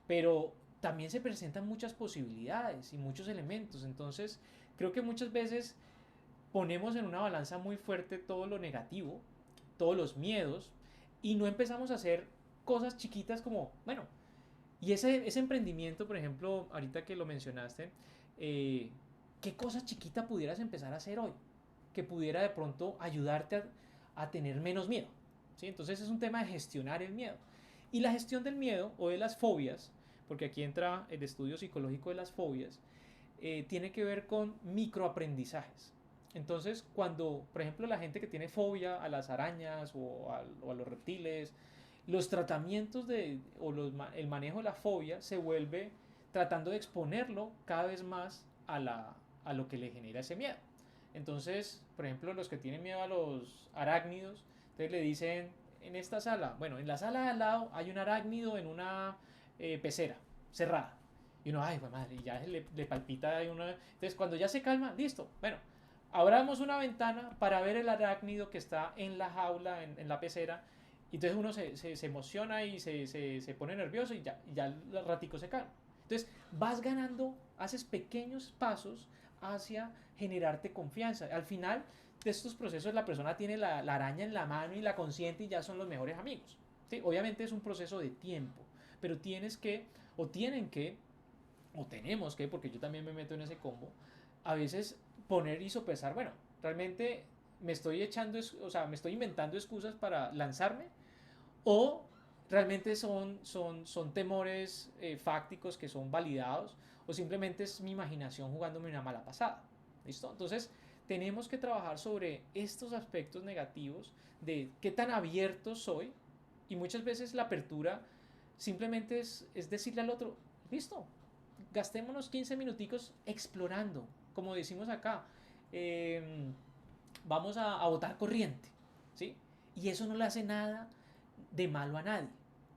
pero también se presentan muchas posibilidades y muchos elementos. Entonces, creo que muchas veces ponemos en una balanza muy fuerte todo lo negativo, todos los miedos, y no empezamos a hacer cosas chiquitas como, bueno, y ese emprendimiento, por ejemplo, ahorita que lo mencionaste, ¿qué cosa chiquita pudieras empezar a hacer hoy? Que pudiera de pronto ayudarte a tener menos miedo. ¿Sí? Entonces es un tema de gestionar el miedo. Y la gestión del miedo o de las fobias, porque aquí entra el estudio psicológico de las fobias, tiene que ver con microaprendizajes. Entonces, cuando, por ejemplo, la gente que tiene fobia a las arañas o a los reptiles, los tratamientos el manejo de la fobia se vuelve tratando de exponerlo cada vez más a lo que le genera ese miedo. Entonces, por ejemplo, los que tienen miedo a los arácnidos, entonces le dicen, en esta sala, bueno, en la sala de al lado hay un arácnido en una pecera cerrada. Y uno, ay, pues madre, y ya le palpita ahí uno. Entonces, cuando ya se calma, listo. Bueno, abramos una ventana para ver el arácnido que está en la jaula, en la pecera. Y entonces uno se emociona y se pone nervioso y ya el ratico se calma. Entonces, vas ganando, haces pequeños pasos hacia generarte confianza. Al final de estos procesos, la persona tiene la araña en la mano y la consiente y ya son los mejores amigos. ¿Sí? Obviamente es un proceso de tiempo, pero tienes que, o tienen que, o tenemos que, porque yo también me meto en ese combo, a veces poner y sopesar, bueno, realmente me estoy echando, o sea, me estoy inventando excusas para lanzarme, o realmente son temores fácticos que son validados, o simplemente es mi imaginación jugándome una mala pasada. ¿Listo? Entonces, tenemos que trabajar sobre estos aspectos negativos de qué tan abierto soy, y muchas veces la apertura simplemente es decirle al otro, listo, gastémonos 15 minuticos explorando, como decimos acá, eh, vamos a botar corriente, ¿sí? Y eso no le hace nada de malo a nadie,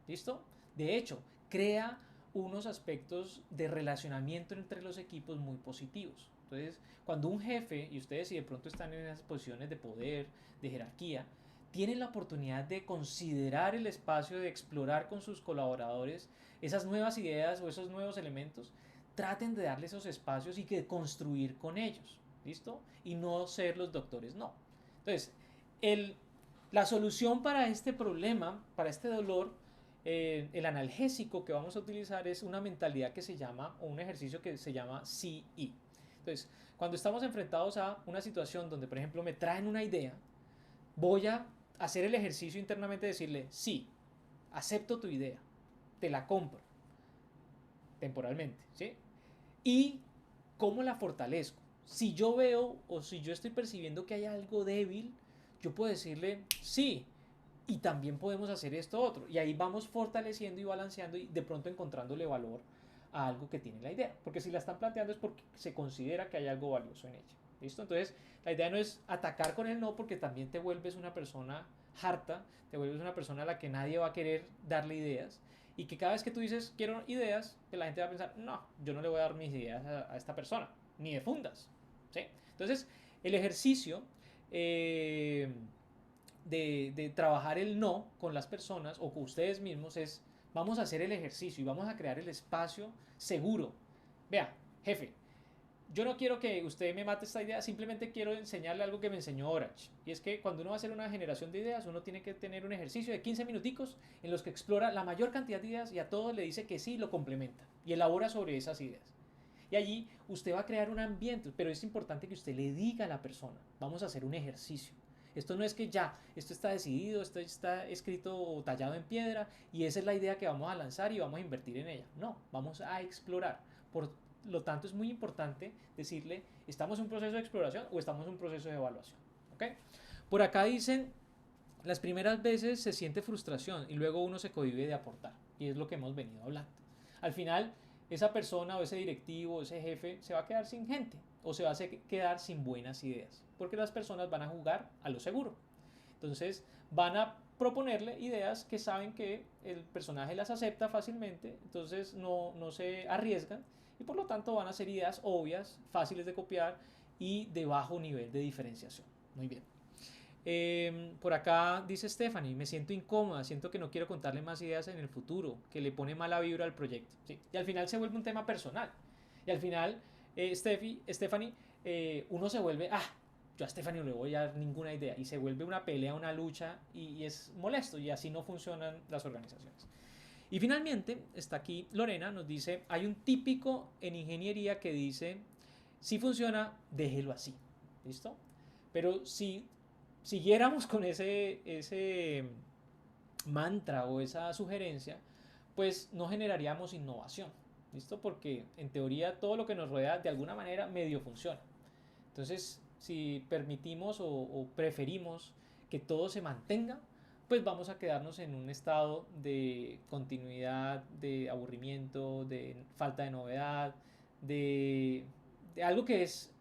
¿listo? De hecho, crea unos aspectos de relacionamiento entre los equipos muy positivos. Entonces, cuando un jefe, y ustedes si de pronto están en esas posiciones de poder, de jerarquía, tienen la oportunidad de considerar el espacio, de explorar con sus colaboradores esas nuevas ideas o esos nuevos elementos, traten de darle esos espacios y que construir con ellos, ¿listo? Y no ser los doctores, no. Entonces, la solución para este problema, para este dolor, el analgésico que vamos a utilizar es una mentalidad que se llama, o un ejercicio que se llama CE. Entonces, cuando estamos enfrentados a una situación donde, por ejemplo, me traen una idea, voy a hacer el ejercicio internamente de decirle, sí, acepto tu idea, te la compro, temporalmente, ¿sí? Y cómo la fortalezco. Si yo veo o si yo estoy percibiendo que hay algo débil, yo puedo decirle, sí, y también podemos hacer esto otro. Y ahí vamos fortaleciendo y balanceando y de pronto encontrándole valor a algo que tiene la idea. Porque si la están planteando es porque se considera que hay algo valioso en ella. ¿Listo? Entonces, la idea no es atacar con el no, porque también te vuelves una persona harta, te vuelves una persona a la que nadie va a querer darle ideas. Y que cada vez que tú dices quiero ideas, pues la gente va a pensar, no, yo no le voy a dar mis ideas a esta persona, ni de fundas. ¿Sí? Entonces, el ejercicio de trabajar el no con las personas o con ustedes mismos es, vamos a hacer el ejercicio y vamos a crear el espacio seguro. Vea, jefe, yo no quiero que usted me mate esta idea, simplemente quiero enseñarle algo que me enseñó Orange. Y es que cuando uno va a hacer una generación de ideas, uno tiene que tener un ejercicio de 15 minuticos en los que explora la mayor cantidad de ideas y a todos le dice que sí y lo complementa. Y elabora sobre esas ideas. Y allí usted va a crear un ambiente, pero es importante que usted le diga a la persona, vamos a hacer un ejercicio. Esto no es que ya, esto está decidido, esto está escrito o tallado en piedra y esa es la idea que vamos a lanzar y vamos a invertir en ella. No, vamos a explorar. Por lo tanto, es muy importante decirle, ¿estamos en un proceso de exploración o estamos en un proceso de evaluación? ¿Okay? Por acá dicen, las primeras veces se siente frustración y luego uno se cohíbe de aportar. Y es lo que hemos venido hablando. Al final, esa persona o ese directivo o ese jefe se va a quedar sin gente o se va a quedar sin buenas ideas, porque las personas van a jugar a lo seguro. Entonces van a proponerle ideas que saben que el personaje las acepta fácilmente, entonces no se arriesgan y por lo tanto van a ser ideas obvias, fáciles de copiar y de bajo nivel de diferenciación. Muy bien. Por acá dice Stephanie, me siento incómoda, siento que no quiero contarle más ideas en el futuro, que le pone mala vibra al proyecto. ¿Sí? Y al final se vuelve un tema personal. Y al final, Stephanie, uno se vuelve, yo a Stephanie no le voy a dar ninguna idea. Y se vuelve una pelea, una lucha y es molesto. Y así no funcionan las organizaciones. Y finalmente, está aquí Lorena, nos dice, hay un típico en ingeniería que dice, si funciona, déjelo así. ¿Listo? Pero si siguiéramos con ese mantra o esa sugerencia, pues no generaríamos innovación, ¿listo? Porque en teoría todo lo que nos rodea de alguna manera medio funciona. Entonces, si permitimos o preferimos que todo se mantenga, pues vamos a quedarnos en un estado de continuidad, de aburrimiento, de falta de novedad, de algo que es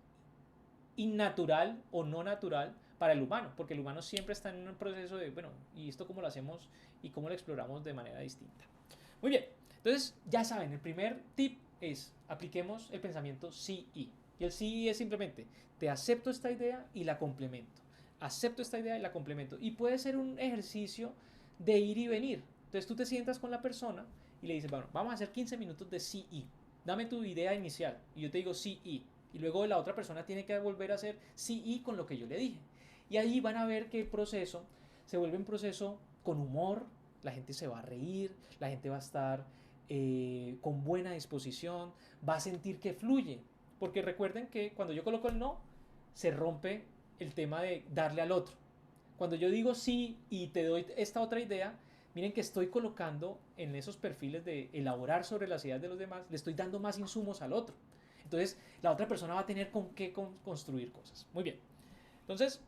innatural o no natural para el humano, porque el humano siempre está en un proceso de, bueno, ¿y esto cómo lo hacemos y cómo lo exploramos de manera distinta? Muy bien, entonces ya saben, el primer tip es, apliquemos el pensamiento sí y. Y el sí es simplemente, te acepto esta idea y la complemento. Acepto esta idea y la complemento. Y puede ser un ejercicio de ir y venir. Entonces tú te sientas con la persona y le dices, bueno, vamos a hacer 15 minutos de sí y. Dame tu idea inicial. Y yo te digo sí y. Y luego la otra persona tiene que volver a hacer sí y con lo que yo le dije. Y ahí van a ver que el proceso se vuelve un proceso con humor, la gente se va a reír, la gente va a estar con buena disposición, va a sentir que fluye. Porque recuerden que cuando yo coloco el no, se rompe el tema de darle al otro. Cuando yo digo sí y te doy esta otra idea, miren que estoy colocando en esos perfiles de elaborar sobre las ideas de los demás, le estoy dando más insumos al otro. Entonces, la otra persona va a tener con qué construir cosas. Muy bien. Entonces,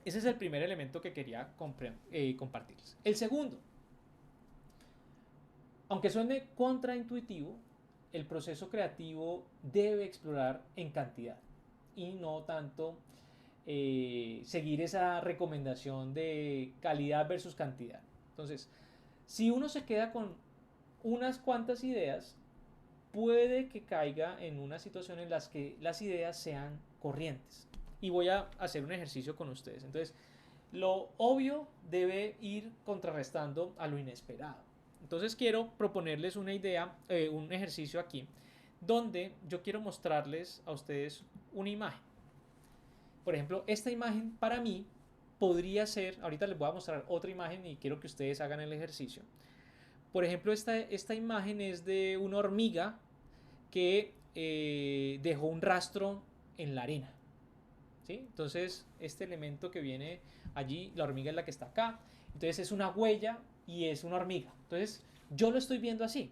ese es el primer elemento que quería compartirles. El segundo, aunque suene contraintuitivo, el proceso creativo debe explorar en cantidad y no tanto seguir esa recomendación de calidad versus cantidad. Entonces, si uno se queda con unas cuantas ideas, puede que caiga en una situación en las que las ideas sean corrientes. Y voy a hacer un ejercicio con ustedes. Entonces, lo obvio debe ir contrarrestando a lo inesperado. Entonces quiero proponerles una idea, un ejercicio aquí donde yo quiero mostrarles a ustedes una imagen. Por ejemplo, esta imagen para mí podría ser, ahorita les voy a mostrar otra imagen y quiero que ustedes hagan el ejercicio. Por ejemplo, esta imagen es de una hormiga que dejó un rastro en la arena. ¿Sí? Entonces, este elemento que viene allí, la hormiga es la que está acá. Entonces, es una huella y es una hormiga. Entonces, yo lo estoy viendo así.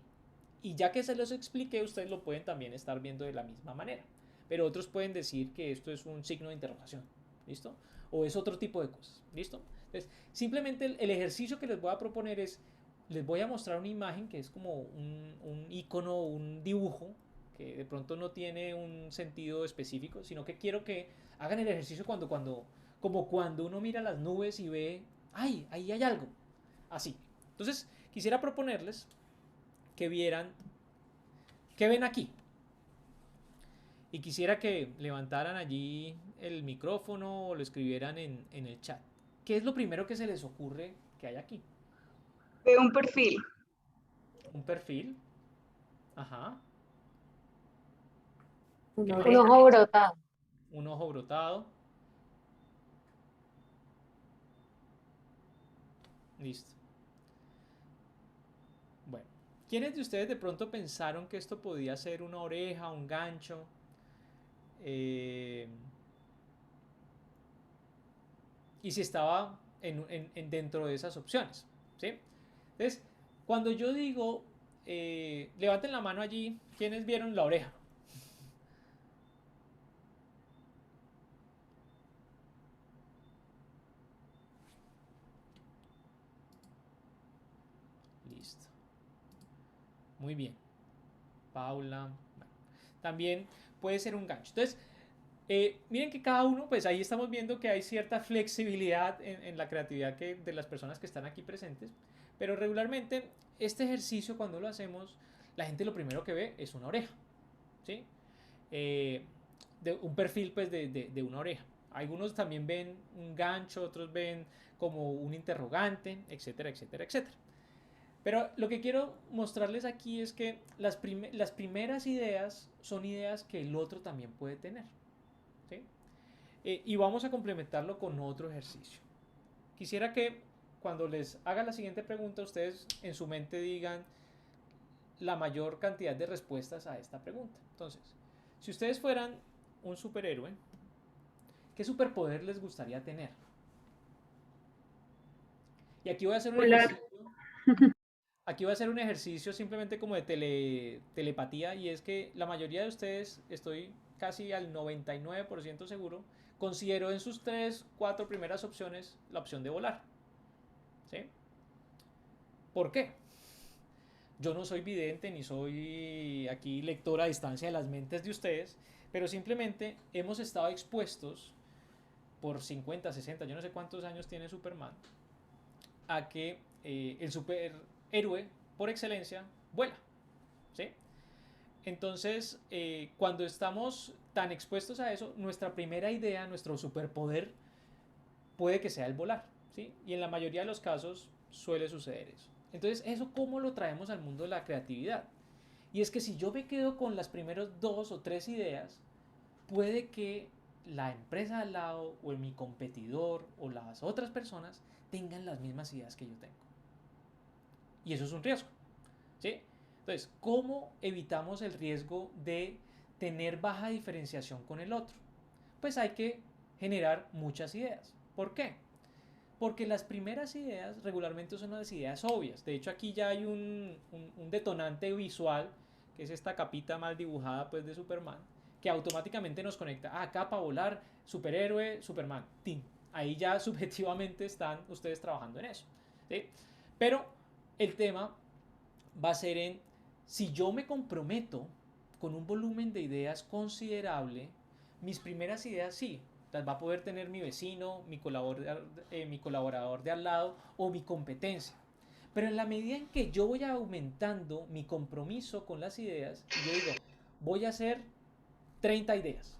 Y ya que se los expliqué, ustedes lo pueden también estar viendo de la misma manera. Pero otros pueden decir que esto es un signo de interrogación. ¿Listo? O es otro tipo de cosas. ¿Listo? Entonces, simplemente el ejercicio que les voy a proponer es, les voy a mostrar una imagen que es como un icono, un dibujo, que de pronto no tiene un sentido específico, sino que quiero que hagan el ejercicio como cuando uno mira las nubes y ve, ¡ay! Ahí hay algo. Así. Entonces, quisiera proponerles que vieran, ¿qué ven aquí? Y quisiera que levantaran allí el micrófono o lo escribieran en el chat. ¿Qué es lo primero que se les ocurre que hay aquí? Veo un perfil. Un perfil. Ajá. Una ¿Qué Un más? oreja. ojo brotado. Un ojo brotado. Listo. Bueno, ¿quiénes de ustedes de pronto pensaron que esto podía ser una oreja, un gancho? Eh, y si estaba dentro de esas opciones. ¿Sí? Entonces, cuando yo digo, levanten la mano allí, ¿quiénes vieron la oreja? Listo. Muy bien. Paula. Bueno, también puede ser un gancho. Entonces, miren que cada uno, pues ahí estamos viendo que hay cierta flexibilidad en la creatividad de las personas que están aquí presentes, pero regularmente este ejercicio cuando lo hacemos, la gente lo primero que ve es una oreja, ¿sí? Un perfil pues de una oreja. Algunos también ven un gancho, otros ven como un interrogante, etcétera, etcétera, etcétera. Pero lo que quiero mostrarles aquí es que las primeras ideas son ideas que el otro también puede tener. ¿Sí? Y vamos a complementarlo con otro ejercicio. Quisiera que cuando les haga la siguiente pregunta, ustedes en su mente digan la mayor cantidad de respuestas a esta pregunta. Entonces, si ustedes fueran un superhéroe, ¿qué superpoder les gustaría tener? Y aquí voy a hacer un Volar. ejercicio. Aquí voy a hacer un ejercicio simplemente como de telepatía y es que la mayoría de ustedes, estoy casi al 99% seguro, consideró en sus 3, 4 primeras opciones la opción de volar. ¿Sí? ¿Por qué? Yo no soy vidente ni soy aquí lector a distancia de las mentes de ustedes, pero simplemente hemos estado expuestos por 50, 60, yo no sé cuántos años tiene Superman, a que el superhéroe por excelencia vuela. ¿Sí? Entonces, cuando estamos tan expuestos a eso, nuestra primera idea, nuestro superpoder, puede que sea el volar. ¿Sí? Y en la mayoría de los casos suele suceder eso. Entonces, ¿eso cómo lo traemos al mundo de la creatividad? Y es que si yo me quedo con las primeras 2 o 3 ideas, puede que la empresa al lado o mi competidor o las otras personas tengan las mismas ideas que yo tengo. Y eso es un riesgo. ¿Sí? Entonces, ¿cómo evitamos el riesgo de tener baja diferenciación con el otro? Pues hay que generar muchas ideas. ¿Por qué? Porque las primeras ideas regularmente son las ideas obvias. De hecho, aquí ya hay un detonante visual, que es esta capita mal dibujada pues, de Superman, que automáticamente nos conecta. Acá para volar, superhéroe, Superman. ¡Tin! Ahí ya subjetivamente están ustedes trabajando en eso. ¿Sí? Pero el tema va a ser en, si yo me comprometo con un volumen de ideas considerable, mis primeras ideas sí, las va a poder tener mi vecino, mi colaborador de al lado o mi competencia. Pero en la medida en que yo voy aumentando mi compromiso con las ideas, y yo digo, voy a hacer 30 ideas.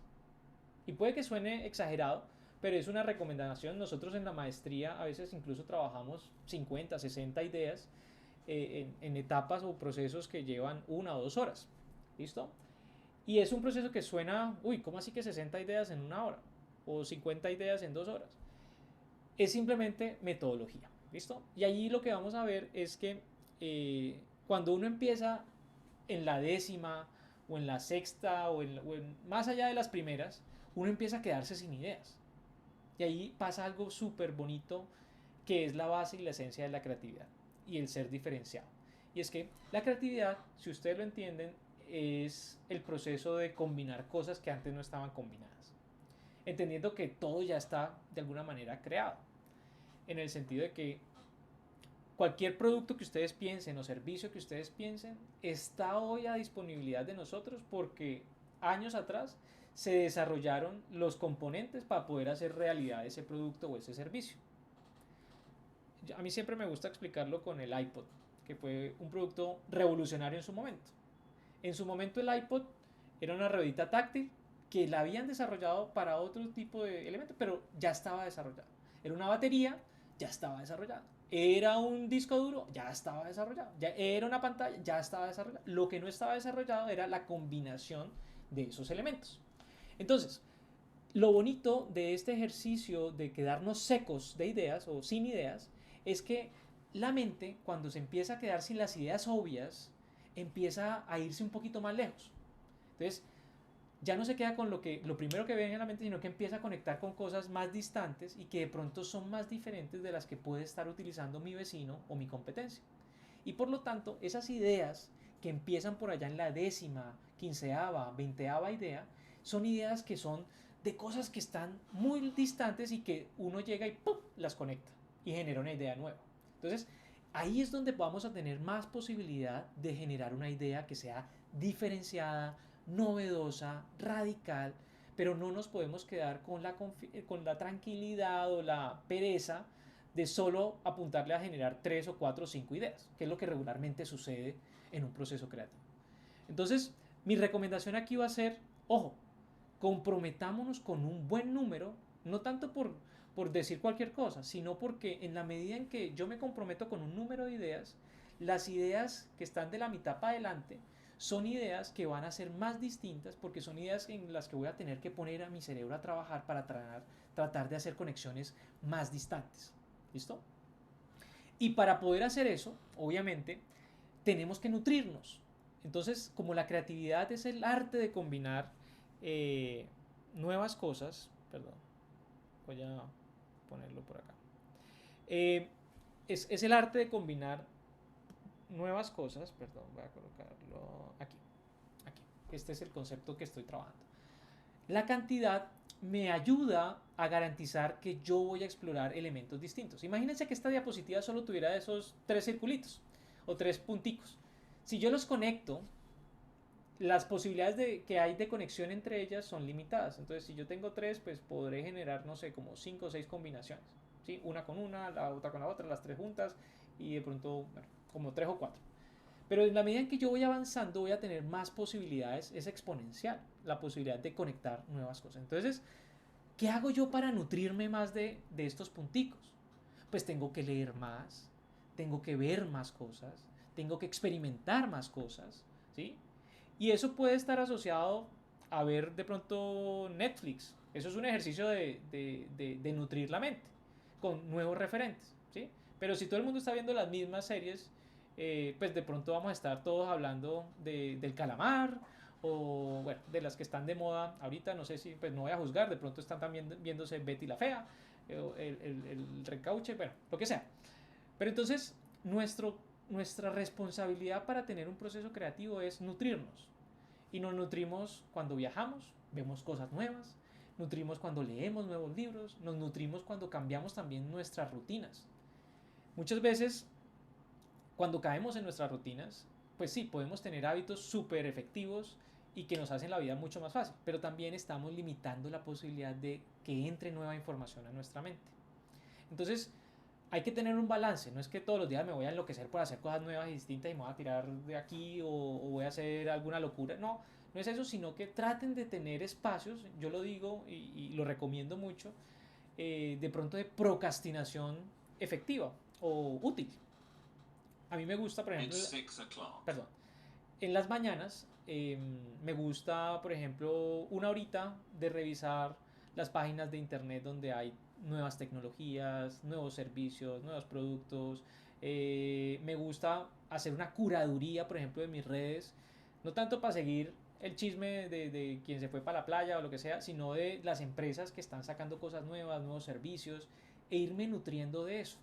Y puede que suene exagerado, pero es una recomendación. Nosotros en la maestría a veces incluso trabajamos 50, 60 ideas en etapas o procesos que llevan 1 o 2 horas. ¿Listo? Y es un proceso que suena, uy, ¿cómo así que 60 ideas en una hora? O 50 ideas en 2 horas. Es simplemente metodología, ¿listo? Y allí lo que vamos a ver es que cuando uno empieza en la décima o en la sexta más allá de las primeras, uno empieza a quedarse sin ideas. Y ahí pasa algo súper bonito que es la base y la esencia de la creatividad y el ser diferenciado. Y es que la creatividad, si ustedes lo entienden, es el proceso de combinar cosas que antes no estaban combinadas. Entendiendo que todo ya está de alguna manera creado. En el sentido de que cualquier producto que ustedes piensen o servicio que ustedes piensen está hoy a disponibilidad de nosotros porque años atrás se desarrollaron los componentes para poder hacer realidad ese producto o ese servicio. A mí siempre me gusta explicarlo con el iPod, que fue un producto revolucionario en su momento. En su momento el iPod era una ruedita táctil que la habían desarrollado para otro tipo de elementos, pero ya estaba desarrollado. Era una batería, ya estaba desarrollada. Era un disco duro, ya estaba desarrollado. Ya era una pantalla, ya estaba desarrollado. Lo que no estaba desarrollado era la combinación de esos elementos. Entonces, lo bonito de este ejercicio de quedarnos secos de ideas o sin ideas es que la mente, cuando se empieza a quedar sin las ideas obvias, empieza a irse un poquito más lejos. Entonces, ya no se queda con lo primero que ve en la mente, sino que empieza a conectar con cosas más distantes y que de pronto son más diferentes de las que puede estar utilizando mi vecino o mi competencia. Y por lo tanto, esas ideas que empiezan por allá en la décima, quinceava, veinteava idea, son ideas que son de cosas que están muy distantes y que uno llega y ¡pum!, las conecta y genera una idea nueva. Entonces, ahí es donde vamos a tener más posibilidad de generar una idea que sea diferenciada, novedosa, radical, pero no nos podemos quedar con la tranquilidad o la pereza de solo apuntarle a generar 3 o 4 o 5 ideas, que es lo que regularmente sucede en un proceso creativo. Entonces, mi recomendación aquí va a ser, ojo, comprometámonos con un buen número, no tanto por decir cualquier cosa, sino porque en la medida en que yo me comprometo con un número de ideas, las ideas que están de la mitad para adelante son ideas que van a ser más distintas porque son ideas en las que voy a tener que poner a mi cerebro a trabajar para tratar de hacer conexiones más distantes. ¿Listo? Y para poder hacer eso, obviamente, tenemos que nutrirnos. Entonces, como la creatividad es el arte de combinar nuevas cosas, perdón, voy a ponerlo por acá. Es el arte de combinar nuevas cosas, perdón, voy a colocarlo aquí. Este es el concepto que estoy trabajando. La cantidad me ayuda a garantizar que yo voy a explorar elementos distintos. Imagínense que esta diapositiva solo tuviera esos 3 circulitos o 3 punticos. Si yo los conecto, las posibilidades que hay de conexión entre ellas son limitadas. Entonces, si yo tengo 3, pues podré generar, no sé, como 5 o 6 combinaciones. ¿Sí? Una con una, la otra con la otra, las 3 juntas y de pronto, bueno, como 3 o 4. Pero en la medida en que yo voy avanzando voy a tener más posibilidades, es exponencial la posibilidad de conectar nuevas cosas. Entonces, ¿qué hago yo para nutrirme más de estos punticos? Pues tengo que leer más, tengo que ver más cosas, tengo que experimentar más cosas, ¿sí? Y eso puede estar asociado a ver de pronto Netflix. Eso es un ejercicio de nutrir la mente con nuevos referentes, ¿sí? Pero si todo el mundo está viendo las mismas series, pues de pronto vamos a estar todos hablando del calamar o bueno, de las que están de moda ahorita, no sé si, pues no voy a juzgar, de pronto están también viéndose Betty la Fea, el Recauche, bueno, lo que sea. Pero entonces nuestra responsabilidad para tener un proceso creativo es nutrirnos. Y nos nutrimos cuando viajamos, vemos cosas nuevas, nutrimos cuando leemos nuevos libros, nos nutrimos cuando cambiamos también nuestras rutinas. Muchas veces cuando caemos en nuestras rutinas, pues sí, podemos tener hábitos súper efectivos y que nos hacen la vida mucho más fácil, pero también estamos limitando la posibilidad de que entre nueva información a nuestra mente. Entonces, hay que tener un balance, no es que todos los días me voy a enloquecer por hacer cosas nuevas y distintas y me voy a tirar de aquí o voy a hacer alguna locura, no, no es eso, sino que traten de tener espacios, yo lo digo y lo recomiendo mucho, de pronto de procrastinación efectiva o útil. A mí me gusta, por ejemplo, perdón, en las mañanas me gusta, por ejemplo, una horita de revisar las páginas de internet donde hay nuevas tecnologías, nuevos servicios, nuevos productos. Me gusta hacer una curaduría, por ejemplo, de mis redes, no tanto para seguir el chisme de quien se fue para la playa o lo que sea, sino de las empresas que están sacando cosas nuevas, nuevos servicios, e irme nutriendo de eso.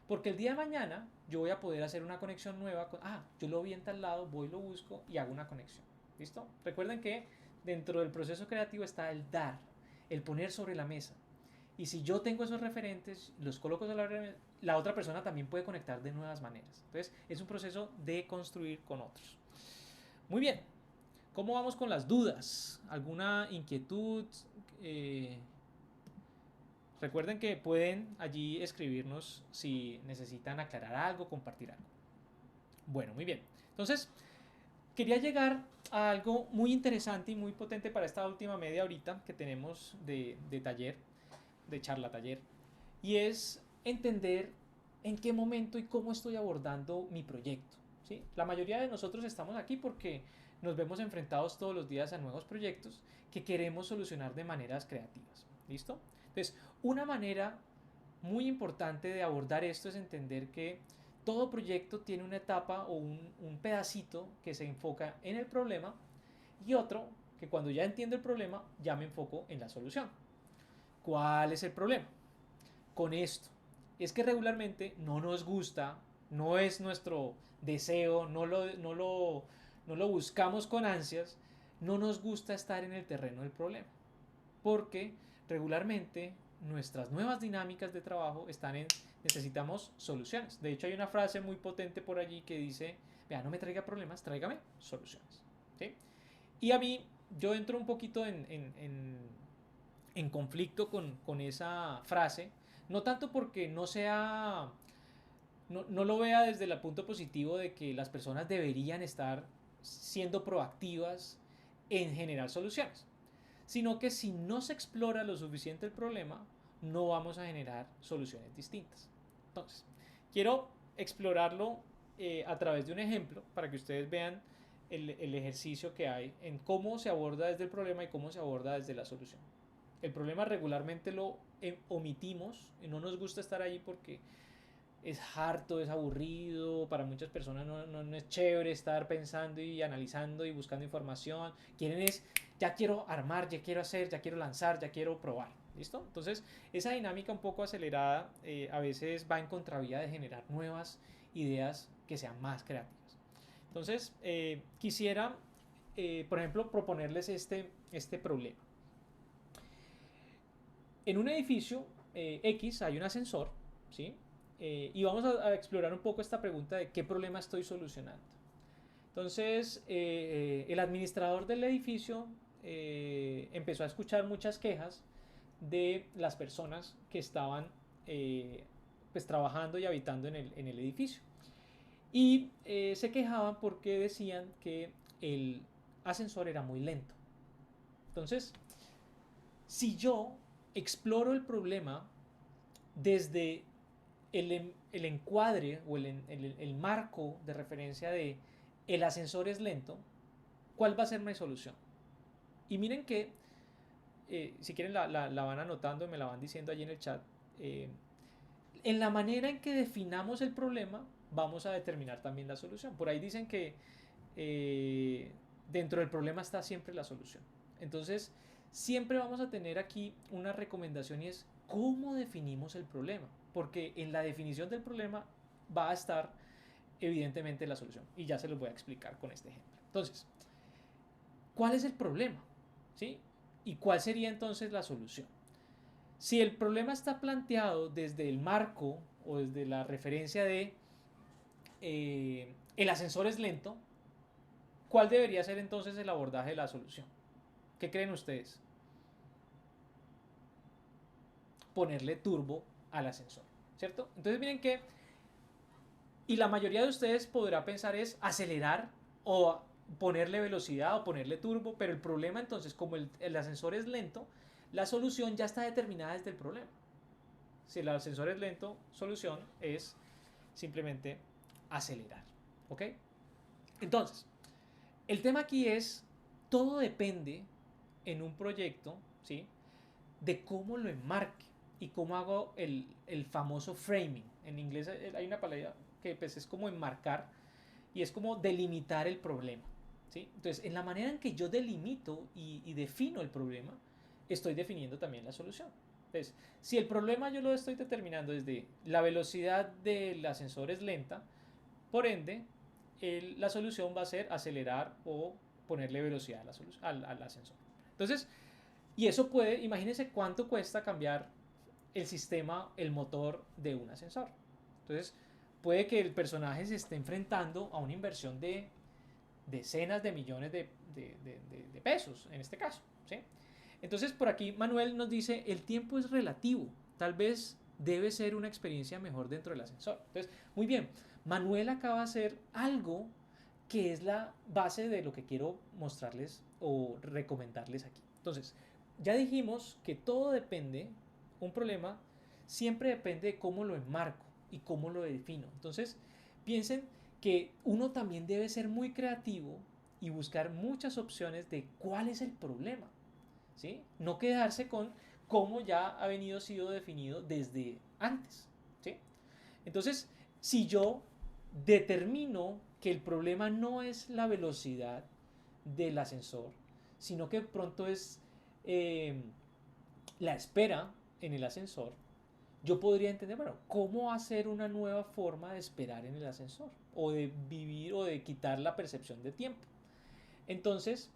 Porque el día de mañana yo voy a poder hacer una conexión nueva con, yo lo vi en tal lado, voy, lo busco y hago una conexión. ¿Listo? Recuerden que dentro del proceso creativo está el dar, el poner sobre la mesa. Y si yo tengo esos referentes, los coloco sobre la mesa, la otra persona también puede conectar de nuevas maneras. Entonces, es un proceso de construir con otros. Muy bien. ¿Cómo vamos con las dudas? ¿Alguna inquietud? Recuerden que pueden allí escribirnos si necesitan aclarar algo, compartir algo. Bueno, muy bien. Entonces, quería llegar a algo muy interesante y muy potente para esta última media horita que tenemos de taller, de charla taller, y es entender en qué momento y cómo estoy abordando mi proyecto. ¿Sí? La mayoría de nosotros estamos aquí porque nos vemos enfrentados todos los días a nuevos proyectos que queremos solucionar de maneras creativas. ¿Listo? Entonces, una manera muy importante de abordar esto es entender que todo proyecto tiene una etapa o un pedacito que se enfoca en el problema y otro que cuando ya entiendo el problema ya me enfoco en la solución. ¿Cuál es el problema con esto? Es que regularmente no nos gusta, no es nuestro deseo, no lo buscamos con ansias, no nos gusta estar en el terreno del problema. Porque regularmente nuestras nuevas dinámicas de trabajo están en necesitamos soluciones. De hecho, hay una frase muy potente por allí que dice, vea, no me traiga problemas, tráigame soluciones. ¿Sí? Y a mí, yo entro un poquito en conflicto con esa frase, no tanto porque no sea, no lo vea desde el punto positivo de que las personas deberían estar siendo proactivas en generar soluciones, sino que si no se explora lo suficiente el problema, no vamos a generar soluciones distintas. Entonces, quiero explorarlo a través de un ejemplo para que ustedes vean el ejercicio que hay en cómo se aborda desde el problema y cómo se aborda desde la solución. El problema regularmente lo omitimos y no nos gusta estar ahí porque es harto, es aburrido, para muchas personas no es chévere estar pensando y analizando y buscando información, quieren es, ya quiero armar, ya quiero hacer, ya quiero lanzar, ya quiero probar, ¿listo? Entonces, esa dinámica un poco acelerada a veces va en contravía de generar nuevas ideas que sean más creativas. Entonces, quisiera, por ejemplo, proponerles este problema. En un edificio X hay un ascensor, ¿sí? Y vamos a explorar un poco esta pregunta de qué problema estoy solucionando. Entonces, el administrador del edificio empezó a escuchar muchas quejas de las personas que estaban pues, trabajando y habitando en el edificio. Y se quejaban porque decían que el ascensor era muy lento. Entonces, si yo exploro el problema desde el encuadre o el marco de referencia de el ascensor es lento, ¿cuál va a ser mi solución? Y miren que, si quieren la van anotando, me la van diciendo allí en el chat, en la manera en que definamos el problema, vamos a determinar también la solución. Por ahí dicen que dentro del problema está siempre la solución. Entonces, siempre vamos a tener aquí una recomendación y es cómo definimos el problema, porque en la definición del problema va a estar evidentemente la solución y ya se los voy a explicar con este ejemplo. Entonces, ¿cuál es el problema? ¿Sí? ¿Y cuál sería entonces la solución? Si el problema está planteado desde el marco o desde la referencia de el ascensor es lento, ¿cuál debería ser entonces el abordaje de la solución? ¿Qué creen ustedes? Ponerle turbo al ascensor, ¿cierto? Entonces miren que, y la mayoría de ustedes podrá pensar es acelerar o ponerle velocidad o ponerle turbo, pero el problema entonces, como el ascensor es lento, la solución ya está determinada desde el problema. Si el ascensor es lento, solución es simplemente acelerar, ¿ok? Entonces, El tema aquí es, todo depende en un proyecto, ¿sí? De cómo lo enmarque y cómo hago el famoso framing. En inglés hay una palabra que pues, es como enmarcar y es como delimitar el problema, ¿sí? Entonces, en la manera en que yo delimito y defino el problema, estoy definiendo también la solución. Entonces, si el problema yo lo estoy determinando desde la velocidad del ascensor es lenta, por ende, la solución va a ser acelerar o ponerle velocidad al ascensor. Entonces, y eso puede, imagínense cuánto cuesta cambiar el sistema, el motor de un ascensor. Entonces, puede que el personaje se esté enfrentando a una inversión de decenas de millones de pesos, en este caso, ¿sí? Entonces, por aquí Manuel nos dice, el tiempo es relativo, tal vez debe ser una experiencia mejor dentro del ascensor. Entonces, muy bien, Manuel acaba de hacer algo que es la base de lo que quiero mostrarles o recomendarles aquí. Entonces, ya dijimos que todo depende, un problema siempre depende de cómo lo enmarco y cómo lo defino. Entonces, piensen que uno también debe ser muy creativo y buscar muchas opciones de cuál es el problema, ¿sí? No quedarse con cómo ya ha venido sido definido desde antes, ¿sí? Entonces, si yo determino que el problema no es la velocidad del ascensor, sino que pronto es eh, la espera en el ascensor, yo podría entender, bueno, cómo hacer una nueva forma de esperar en el ascensor, o de vivir o de quitar la percepción de tiempo. Entonces,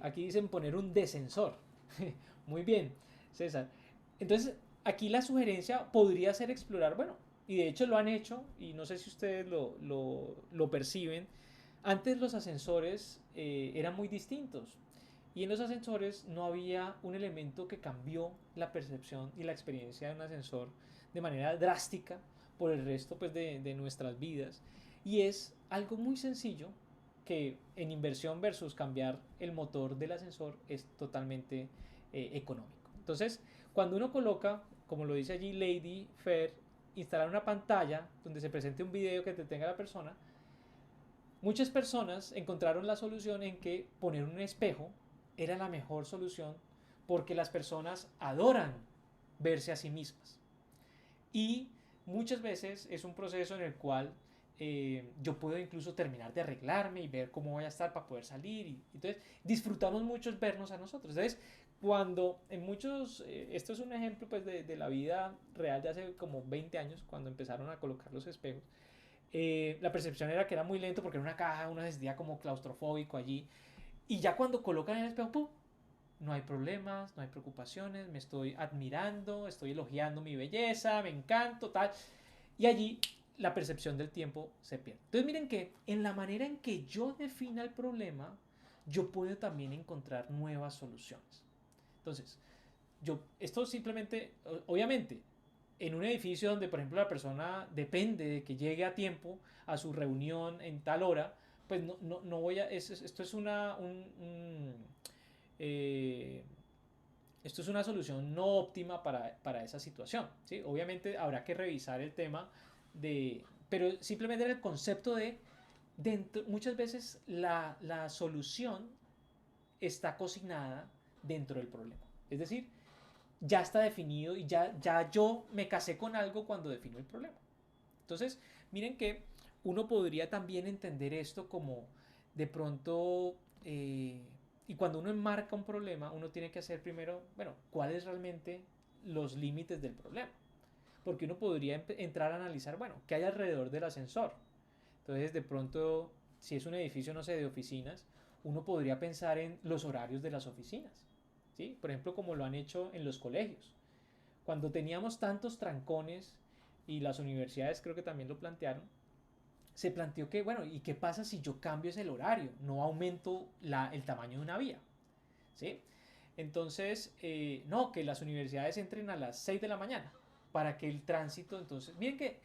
aquí dicen poner un descensor. Muy bien, César. Entonces, aquí la sugerencia podría ser explorar, bueno, y de hecho lo han hecho, y no sé si ustedes lo perciben, antes los ascensores eran muy distintos. Y en los ascensores no había un elemento que cambió la percepción y la experiencia de un ascensor de manera drástica por el resto pues, de nuestras vidas. Y es algo muy sencillo que en inversión versus cambiar el motor del ascensor es totalmente económico. Entonces, cuando uno coloca, como lo dice allí Lady Fair, instalar una pantalla donde se presente un video que detenga a la persona, muchas personas encontraron la solución en que poner un espejo era la mejor solución porque las personas adoran verse a sí mismas. Y muchas veces es un proceso en el cual yo puedo incluso terminar de arreglarme y ver cómo voy a estar para poder salir. Y entonces disfrutamos mucho vernos a nosotros. Entonces, cuando en muchos, esto es un ejemplo pues de la vida real de hace como 20 años, cuando empezaron a colocar los espejos, la percepción era que era muy lento porque era una caja, uno se sentía como claustrofóbico allí. Y ya cuando colocan el espejo, ¡pum!, no hay problemas, no hay preocupaciones, me estoy admirando, estoy elogiando mi belleza, me encanto, tal. Y allí la percepción del tiempo se pierde. Entonces miren que en la manera en que yo defina el problema, yo puedo también encontrar nuevas soluciones. Entonces, esto simplemente, obviamente, en un edificio donde, por ejemplo, la persona depende de que llegue a tiempo a su reunión en tal hora, pues no voy a, esto es eh, esto es una solución no óptima para esa situación, ¿sí? Obviamente habrá que revisar el tema pero simplemente el concepto muchas veces la solución está cocinada dentro del problema. Es decir, ya está definido y ya yo me casé con algo cuando defino el problema. Entonces, miren que uno podría también entender esto como de pronto, y cuando uno enmarca un problema, uno tiene que hacer primero, bueno, cuáles realmente los límites del problema. Porque uno podría entrar a analizar, bueno, qué hay alrededor del ascensor. Entonces, de pronto, si es un edificio, no sé, de oficinas, uno podría pensar en los horarios de las oficinas, ¿sí? Por ejemplo, como lo han hecho en los colegios. Cuando teníamos tantos trancones, y las universidades creo que también lo plantearon, se planteó que, bueno, ¿y qué pasa si yo cambio ese horario? No aumento el tamaño de una vía, ¿sí? Entonces, no, que las universidades entren a las 6 de la mañana para que el tránsito, entonces, miren que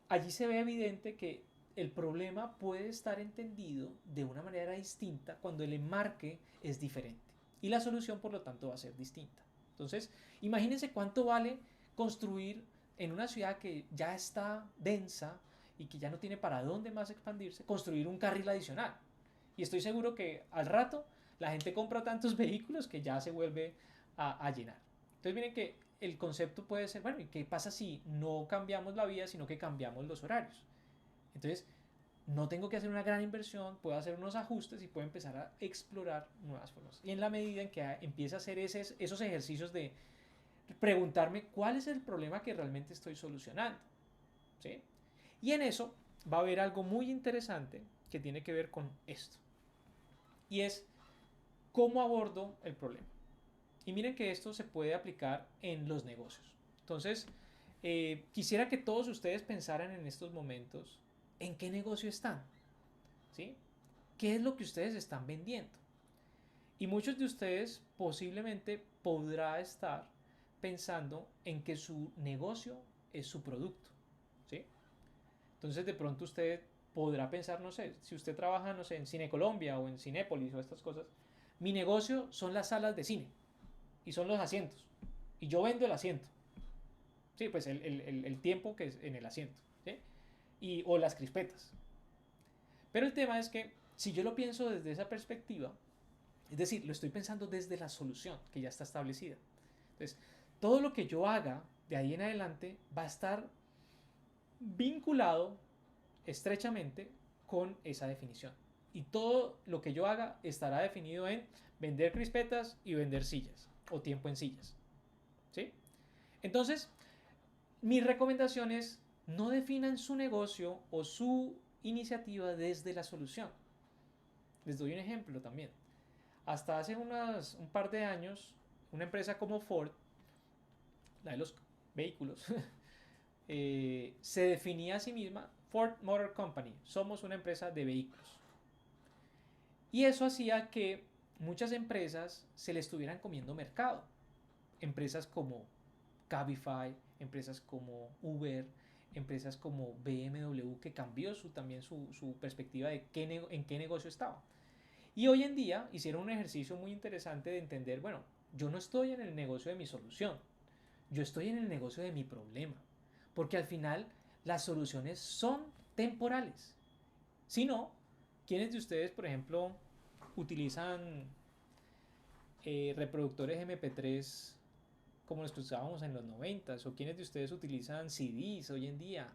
allí se ve evidente que el problema puede estar entendido de una manera distinta cuando el enmarque es diferente y la solución por lo tanto va a ser distinta. Entonces, imagínense cuánto vale construir en una ciudad que ya está densa y que ya no tiene para dónde más expandirse, construir un carril adicional. Y estoy seguro que al rato la gente compra tantos vehículos que ya se vuelve a llenar. Entonces miren que el concepto puede ser, bueno, ¿y qué pasa si no cambiamos la vía, sino que cambiamos los horarios? Entonces, no tengo que hacer una gran inversión, puedo hacer unos ajustes y puedo empezar a explorar nuevas formas. Y en la medida en que empiece a hacer esos ejercicios de preguntarme cuál es el problema que realmente estoy solucionando, ¿sí? Y en eso va a haber algo muy interesante que tiene que ver con esto. Y es cómo abordo el problema. Y miren que esto se puede aplicar en los negocios. Entonces, quisiera que todos ustedes pensaran en estos momentos en qué negocio están, ¿sí? ¿Qué es lo que ustedes están vendiendo? Y muchos de ustedes posiblemente podrá estar pensando en que su negocio es su producto, ¿sí? Entonces de pronto usted podrá pensar, no sé, si usted trabaja, no sé, en Cine Colombia o en Cinépolis o estas cosas, mi negocio son las salas de cine y son los asientos y yo vendo el asiento, sí, pues el tiempo que es en el asiento, ¿sí? O las crispetas. Pero el tema es que si yo lo pienso desde esa perspectiva, es decir, lo estoy pensando desde la solución que ya está establecida. Entonces, todo lo que yo haga de ahí en adelante va a estar vinculado estrechamente con esa definición. Y todo lo que yo haga estará definido en vender crispetas y vender sillas o tiempo en sillas, ¿sí? Entonces, mi recomendación es no definan su negocio o su iniciativa desde la solución. Les doy un ejemplo también. Hasta hace un par de años, una empresa como Ford, la de los vehículos, se definía a sí misma Ford Motor Company, somos una empresa de vehículos. Y eso hacía que muchas empresas se le estuvieran comiendo mercado. Empresas como Cabify, empresas como Uber, empresas como BMW, que cambió también su perspectiva de en qué negocio estaba. Y hoy en día hicieron un ejercicio muy interesante de entender, bueno, yo no estoy en el negocio de mi solución, yo estoy en el negocio de mi problema. Porque al final las soluciones son temporales. Si no, ¿quiénes de ustedes, por ejemplo, utilizan reproductores MP3 como los que usábamos en los 90s? ¿O quiénes de ustedes utilizan CDs hoy en día?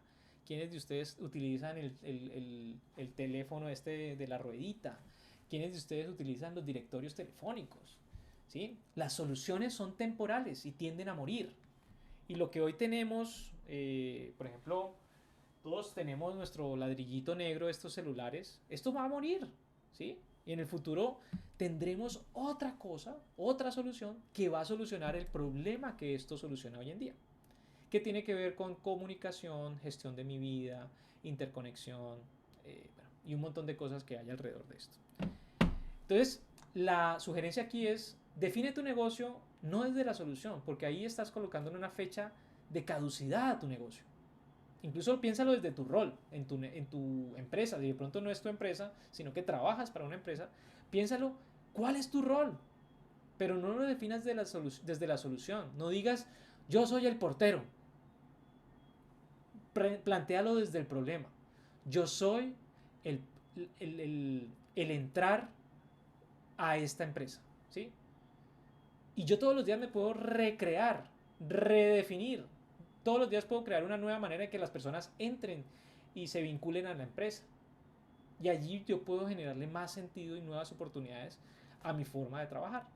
¿Quiénes de ustedes utilizan el teléfono este de la ruedita? ¿Quiénes de ustedes utilizan los directorios telefónicos? ¿Sí? Las soluciones son temporales y tienden a morir. Y lo que hoy tenemos, por ejemplo, todos tenemos nuestro ladrillito negro, estos celulares, esto va a morir, ¿sí? Y en el futuro tendremos otra cosa, otra solución que va a solucionar el problema que esto soluciona hoy en día, que tiene que ver con comunicación, gestión de mi vida, interconexión, bueno, y un montón de cosas que hay alrededor de esto. Entonces, la sugerencia aquí es, define tu negocio no desde la solución, porque ahí estás colocando en una fecha de caducidad a tu negocio. Incluso piénsalo desde tu rol, en tu empresa, si de pronto no es tu empresa, sino que trabajas para una empresa, piénsalo, ¿cuál es tu rol? Pero no lo definas desde la solución, no digas, yo soy el portero, plantéalo desde el problema, yo soy el, el entrar a esta empresa, ¿sí? Y yo todos los días me puedo recrear, redefinir. Todos los días puedo crear una nueva manera de que las personas entren y se vinculen a la empresa. Y allí yo puedo generarle más sentido y nuevas oportunidades a mi forma de trabajar.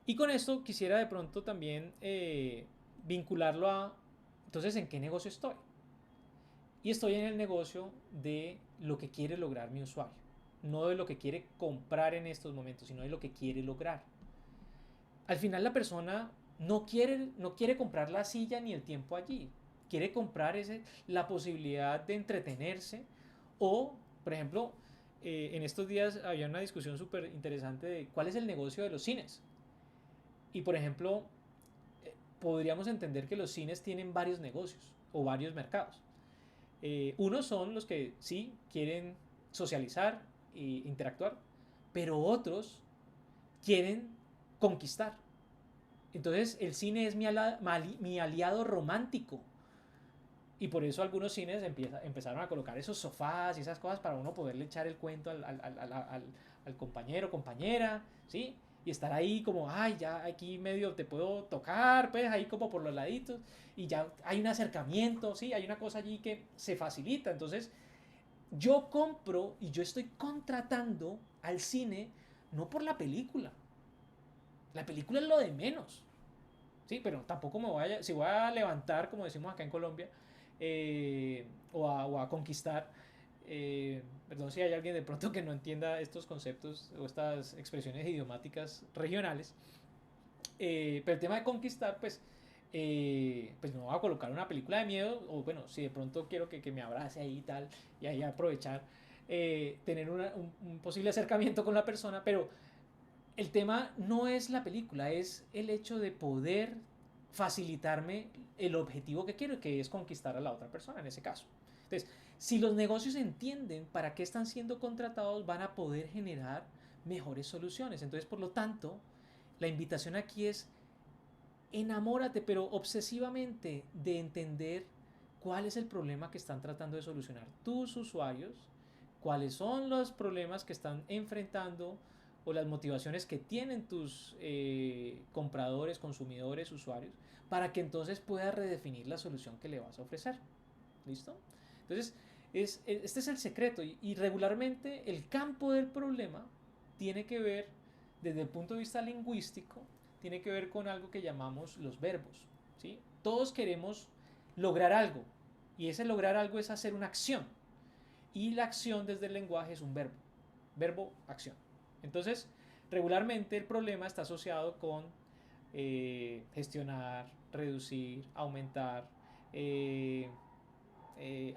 Y con esto quisiera de pronto también vincularlo a, entonces, ¿en qué negocio estoy? Y estoy en el negocio de lo que quiere lograr mi usuario. No de lo que quiere comprar en estos momentos, sino de lo que quiere lograr. Al final la persona no quiere comprar la silla ni el tiempo allí. Quiere comprar la posibilidad de entretenerse o, por ejemplo, en estos días había una discusión súper interesante de cuál es el negocio de los cines. Y, por ejemplo, podríamos entender que los cines tienen varios negocios o varios mercados. Unos son los que sí quieren socializar e interactuar, pero otros quieren conquistar. Entonces el cine es mi aliado romántico. Y por eso algunos cines empezaron a colocar esos sofás y esas cosas para uno poderle echar el cuento al compañero, compañera, ¿sí? Y estar ahí como, ay, ya aquí medio te puedo tocar, pues ahí como por los laditos, y ya hay un acercamiento, ¿sí? Hay una cosa allí que se facilita. Entonces, yo compro y yo estoy contratando al cine no por la película. La película es lo de menos. Sí, pero tampoco si voy a levantar, como decimos acá en Colombia, o a conquistar. Perdón si hay alguien de pronto que no entienda estos conceptos o estas expresiones idiomáticas regionales. Pero el tema de conquistar, pues no voy a colocar una película de miedo, o bueno, si de pronto quiero que me abrace ahí y tal, y ahí aprovechar, tener un posible acercamiento con la persona, pero el tema no es la película, es el hecho de poder facilitarme el objetivo que quiero, que es conquistar a la otra persona en ese caso. Entonces, si los negocios entienden para qué están siendo contratados, van a poder generar mejores soluciones. Entonces, por lo tanto, la invitación aquí es enamórate, pero obsesivamente, de entender cuál es el problema que están tratando de solucionar tus usuarios, cuáles son los problemas que están enfrentando o las motivaciones que tienen tus compradores, consumidores, usuarios, para que entonces puedas redefinir la solución que le vas a ofrecer. ¿Listo? Entonces, este es el secreto y regularmente el campo del problema tiene que ver, desde el punto de vista lingüístico, tiene que ver con algo que llamamos los verbos. ¿Sí? Todos queremos lograr algo y ese lograr algo es hacer una acción y la acción desde el lenguaje es un verbo, verbo acción. Entonces, regularmente el problema está asociado con gestionar, reducir, aumentar,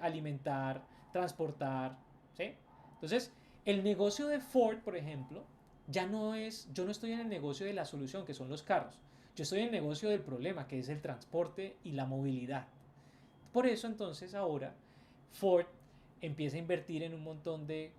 alimentar, transportar, ¿sí? Entonces, el negocio de Ford, por ejemplo, ya no es, yo no estoy en el negocio de la solución, que son los carros. Yo estoy en el negocio del problema, que es el transporte y la movilidad. Por eso entonces ahora Ford empieza a invertir en un montón de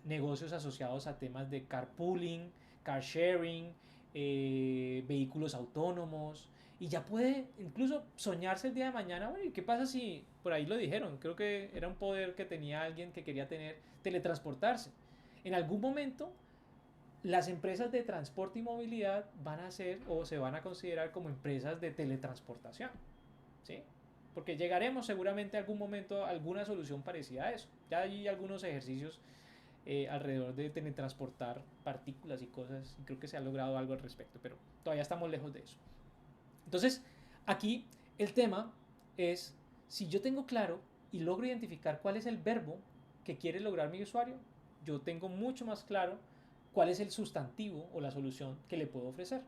negocios asociados a temas de carpooling, car sharing, vehículos autónomos, y ya puede incluso soñarse el día de mañana, bueno, ¿y qué pasa si, por ahí lo dijeron, creo que era un poder que tenía alguien que quería tener, teletransportarse? En algún momento las empresas de transporte y movilidad van a ser o se van a considerar como empresas de teletransportación, ¿sí? Porque llegaremos seguramente a algún momento a alguna solución parecida a eso. Ya hay algunos ejercicios alrededor de teletransportar partículas y cosas, y creo que se ha logrado algo al respecto, pero todavía estamos lejos de eso. Entonces, aquí el tema es, si yo tengo claro y logro identificar cuál es el verbo que quiere lograr mi usuario, yo tengo mucho más claro cuál es el sustantivo o la solución que le puedo ofrecer.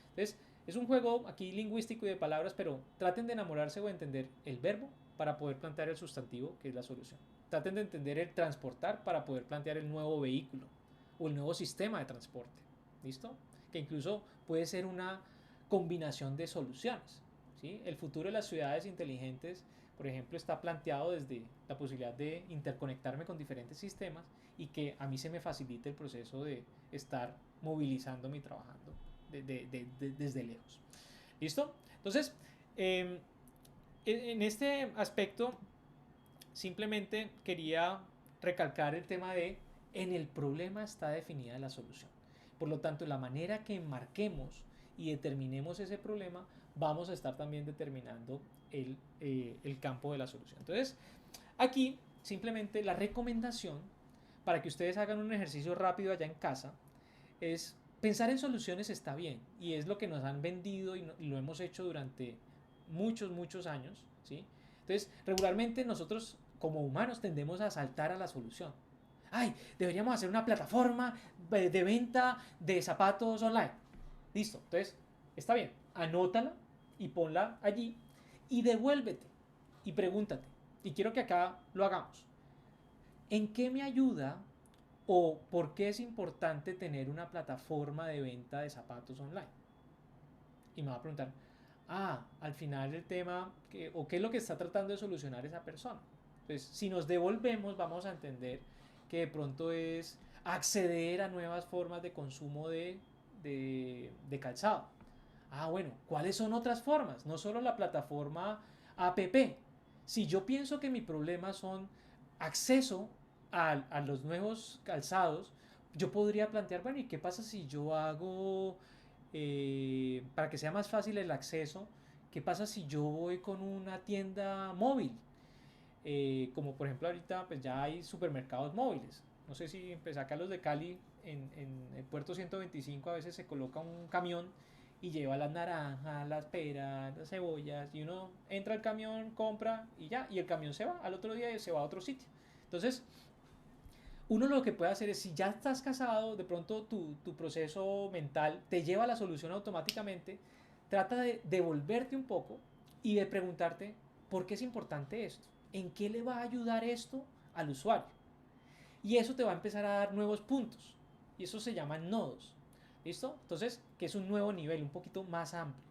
Entonces, es un juego aquí lingüístico y de palabras, pero traten de enamorarse o de entender el verbo para poder plantear el sustantivo, que es la solución. Traten de entender el transportar para poder plantear el nuevo vehículo o el nuevo sistema de transporte. ¿Listo? Que incluso puede ser una combinación de soluciones. ¿Sí? El futuro de las ciudades inteligentes, por ejemplo, está planteado desde la posibilidad de interconectarme con diferentes sistemas y que a mí se me facilite el proceso de estar movilizándome y trabajando desde lejos. ¿Listo? Entonces, en este aspecto, simplemente quería recalcar el tema de en el problema está definida la solución. Por lo tanto, la manera que enmarquemos y determinemos ese problema, vamos a estar también determinando el campo de la solución. Entonces, aquí simplemente la recomendación para que ustedes hagan un ejercicio rápido allá en casa es pensar en soluciones está bien y es lo que nos han vendido y lo hemos hecho durante muchos años, ¿sí? Entonces, regularmente nosotros como humanos tendemos a saltar a la solución. Ay, deberíamos hacer una plataforma de venta de zapatos online. Listo, entonces, está bien, anótala y ponla allí y devuélvete y pregúntate. Y quiero que acá lo hagamos. ¿En qué me ayuda o por qué es importante tener una plataforma de venta de zapatos online? Y me va a preguntar, al final el tema, o qué es lo que está tratando de solucionar esa persona. Entonces, si nos devolvemos, vamos a entender que de pronto es acceder a nuevas formas de consumo de calzado. Bueno, ¿cuáles son otras formas? No solo la plataforma APP. Si yo pienso que mi problema son acceso a los nuevos calzados, yo podría plantear, bueno, ¿y qué pasa si yo hago, para que sea más fácil el acceso, qué pasa si yo voy con una tienda móvil? Como por ejemplo ahorita pues ya hay supermercados móviles. No sé si pues acá los de Cali en el puerto 125 a veces se coloca un camión y lleva las naranjas, las peras, las cebollas y uno entra al camión, compra y ya, y el camión se va al otro día y se va a otro sitio. Entonces, uno lo que puede hacer es, si ya estás casado, de pronto tu proceso mental te lleva a la solución automáticamente, trata de devolverte un poco y de preguntarte, ¿por qué es importante esto? ¿En qué le va a ayudar esto al usuario? Y eso te va a empezar a dar nuevos puntos. Y eso se llaman nodos. ¿Listo? Entonces, que es un nuevo nivel, un poquito más amplio.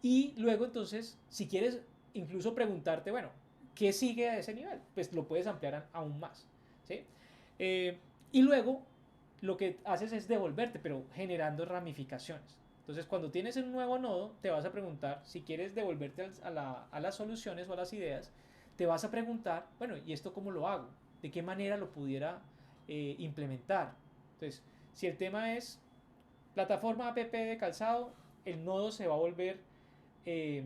Y luego entonces, si quieres incluso preguntarte, bueno, ¿qué sigue a ese nivel? Pues lo puedes ampliar aún más. ¿Sí? Y luego lo que haces es devolverte, pero generando ramificaciones. Entonces, cuando tienes un nuevo nodo, te vas a preguntar, si quieres devolverte a las soluciones o a las ideas, te vas a preguntar, bueno, ¿y esto cómo lo hago? ¿De qué manera lo pudiera implementar? Entonces, si el tema es plataforma app de calzado, el nodo se va a volver eh,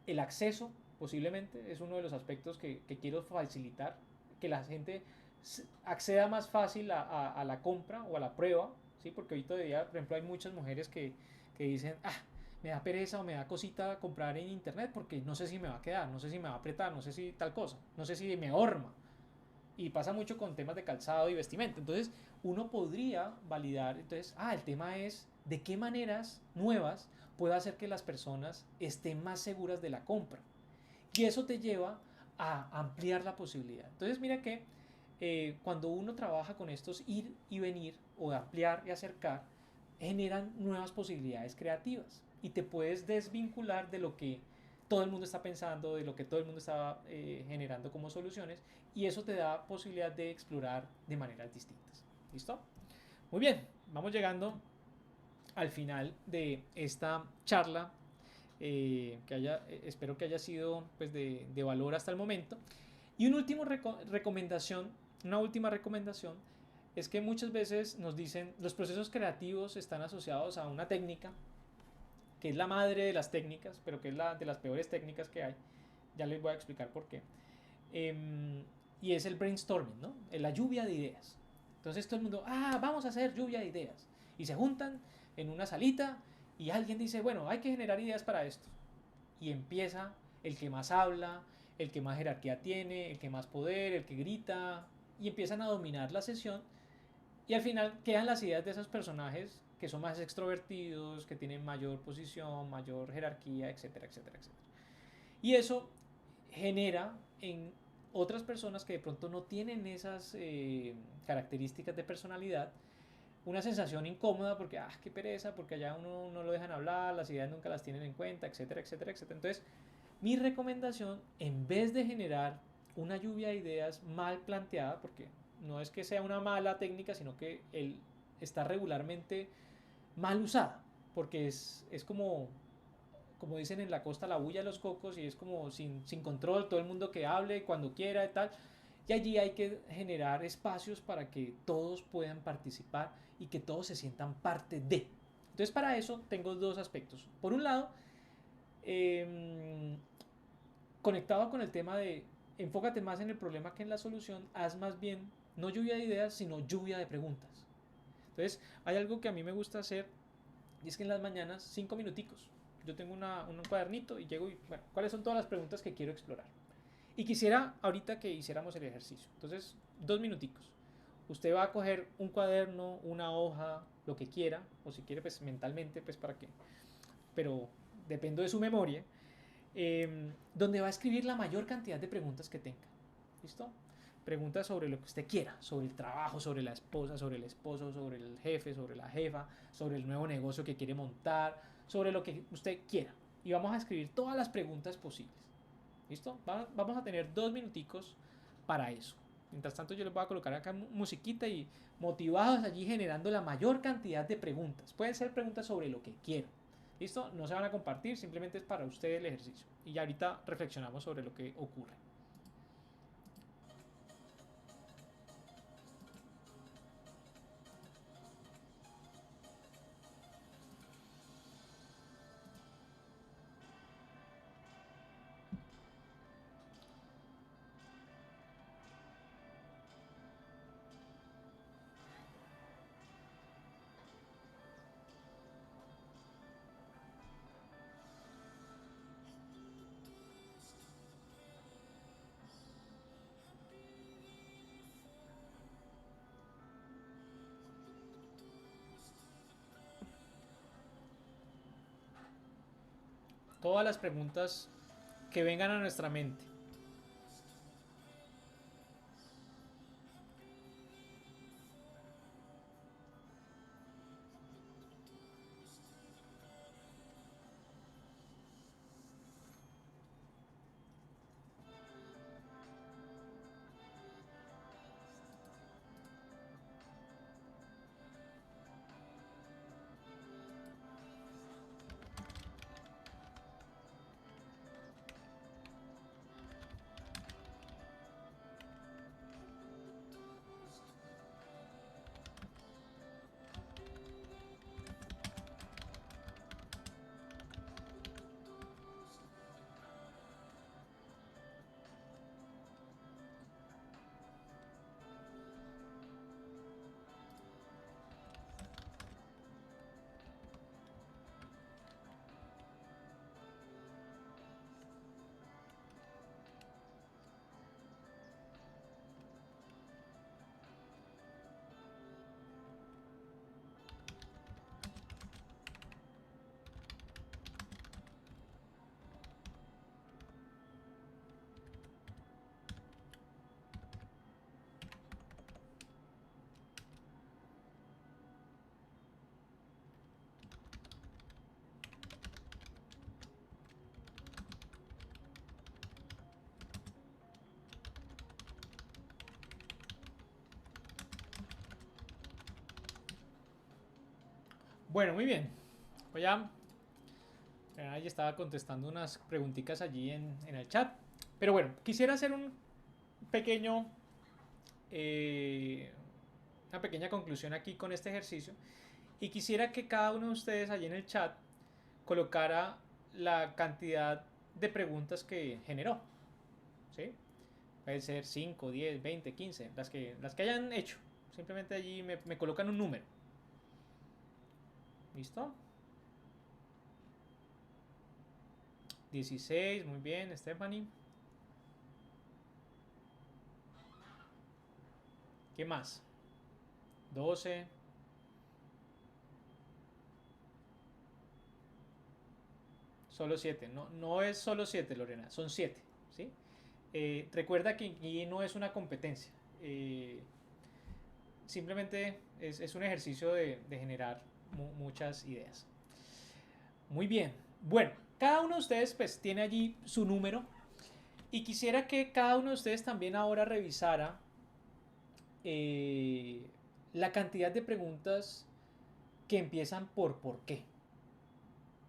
el acceso, posiblemente, es uno de los aspectos que quiero facilitar, que la gente acceda más fácil a la compra o a la prueba, ¿sí? Porque hoy todavía, por ejemplo, hay muchas mujeres que dicen, me da pereza o me da cosita comprar en internet porque no sé si me va a quedar, no sé si me va a apretar, no sé si tal cosa, no sé si me horma. Y pasa mucho con temas de calzado y vestimenta. Entonces, uno podría validar, entonces, el tema es de qué maneras nuevas puedo hacer que las personas estén más seguras de la compra. Y eso te lleva a ampliar la posibilidad. Entonces, mira que cuando uno trabaja con estos ir y venir, o ampliar y acercar, generan nuevas posibilidades creativas. Y te puedes desvincular de lo que todo el mundo está pensando, de lo que todo el mundo está generando como soluciones, y eso te da posibilidad de explorar de maneras distintas. ¿Listo? Muy bien, vamos llegando al final de esta charla, espero que haya sido pues, de valor hasta el momento. Y una última recomendación es que muchas veces nos dicen los procesos creativos están asociados a una técnica que es la madre de las técnicas, pero que es la de las peores técnicas que hay. Ya les voy a explicar por qué. Y es el brainstorming, ¿no? La lluvia de ideas. Entonces todo el mundo, vamos a hacer lluvia de ideas. Y se juntan en una salita y alguien dice, bueno, hay que generar ideas para esto. Y empieza el que más habla, el que más jerarquía tiene, el que más poder, el que grita, y empiezan a dominar la sesión. Y al final quedan las ideas de esos personajes que son más extrovertidos, que tienen mayor posición, mayor jerarquía, etcétera, etcétera, etcétera. Y eso genera en otras personas que de pronto no tienen esas características de personalidad una sensación incómoda porque, qué pereza, porque allá uno no lo dejan hablar, las ideas nunca las tienen en cuenta, etcétera, etcétera, etcétera. Entonces, mi recomendación, en vez de generar una lluvia de ideas mal planteada, porque no es que sea una mala técnica, sino que él está regularmente mal usada, porque es como dicen en la costa, la bulla de los cocos, y es como sin control, todo el mundo que hable cuando quiera y tal. Y allí hay que generar espacios para que todos puedan participar y que todos se sientan parte de. Entonces, para eso tengo dos aspectos. Por un lado, conectado con el tema de enfócate más en el problema que en la solución, haz más bien no lluvia de ideas, sino lluvia de preguntas. Entonces, hay algo que a mí me gusta hacer, y es que en las mañanas, 5 minuticos, yo tengo un cuadernito y llego y, bueno, ¿cuáles son todas las preguntas que quiero explorar? Y quisiera ahorita que hiciéramos el ejercicio. Entonces, 2 minuticos. Usted va a coger un cuaderno, una hoja, lo que quiera, o si quiere, pues mentalmente, pues para qué. Pero depende de su memoria. Donde va a escribir la mayor cantidad de preguntas que tenga. ¿Listo? Preguntas sobre lo que usted quiera, sobre el trabajo, sobre la esposa, sobre el esposo, sobre el jefe, sobre la jefa, sobre el nuevo negocio que quiere montar, sobre lo que usted quiera. Y vamos a escribir todas las preguntas posibles. ¿Listo? Vamos a tener 2 minuticos para eso. Mientras tanto yo les voy a colocar acá musiquita y motivados allí generando la mayor cantidad de preguntas. Pueden ser preguntas sobre lo que quieran. ¿Listo? No se van a compartir, simplemente es para ustedes el ejercicio. Y ya ahorita reflexionamos sobre lo que ocurre. Todas las preguntas que vengan a nuestra mente. Bueno, muy bien. Pues ya, ahí estaba contestando unas preguntitas allí en el chat. Pero bueno, quisiera hacer un pequeño, una pequeña conclusión aquí con este ejercicio. Y quisiera que cada uno de ustedes allí en el chat colocara la cantidad de preguntas que generó. ¿Sí? Puede ser 5, 10, 20, 15, las que hayan hecho. Simplemente allí me colocan un número. ¿Listo? 16, muy bien, Stephanie. ¿Qué más? 12. Solo 7. No, no es solo 7, Lorena, son 7. ¿Sí? Recuerda que aquí no es una competencia. Simplemente es un ejercicio de generar muchas ideas. Muy bien. Bueno, cada uno de ustedes pues tiene allí su número. Y quisiera que cada uno de ustedes también ahora revisara la cantidad de preguntas que empiezan por qué.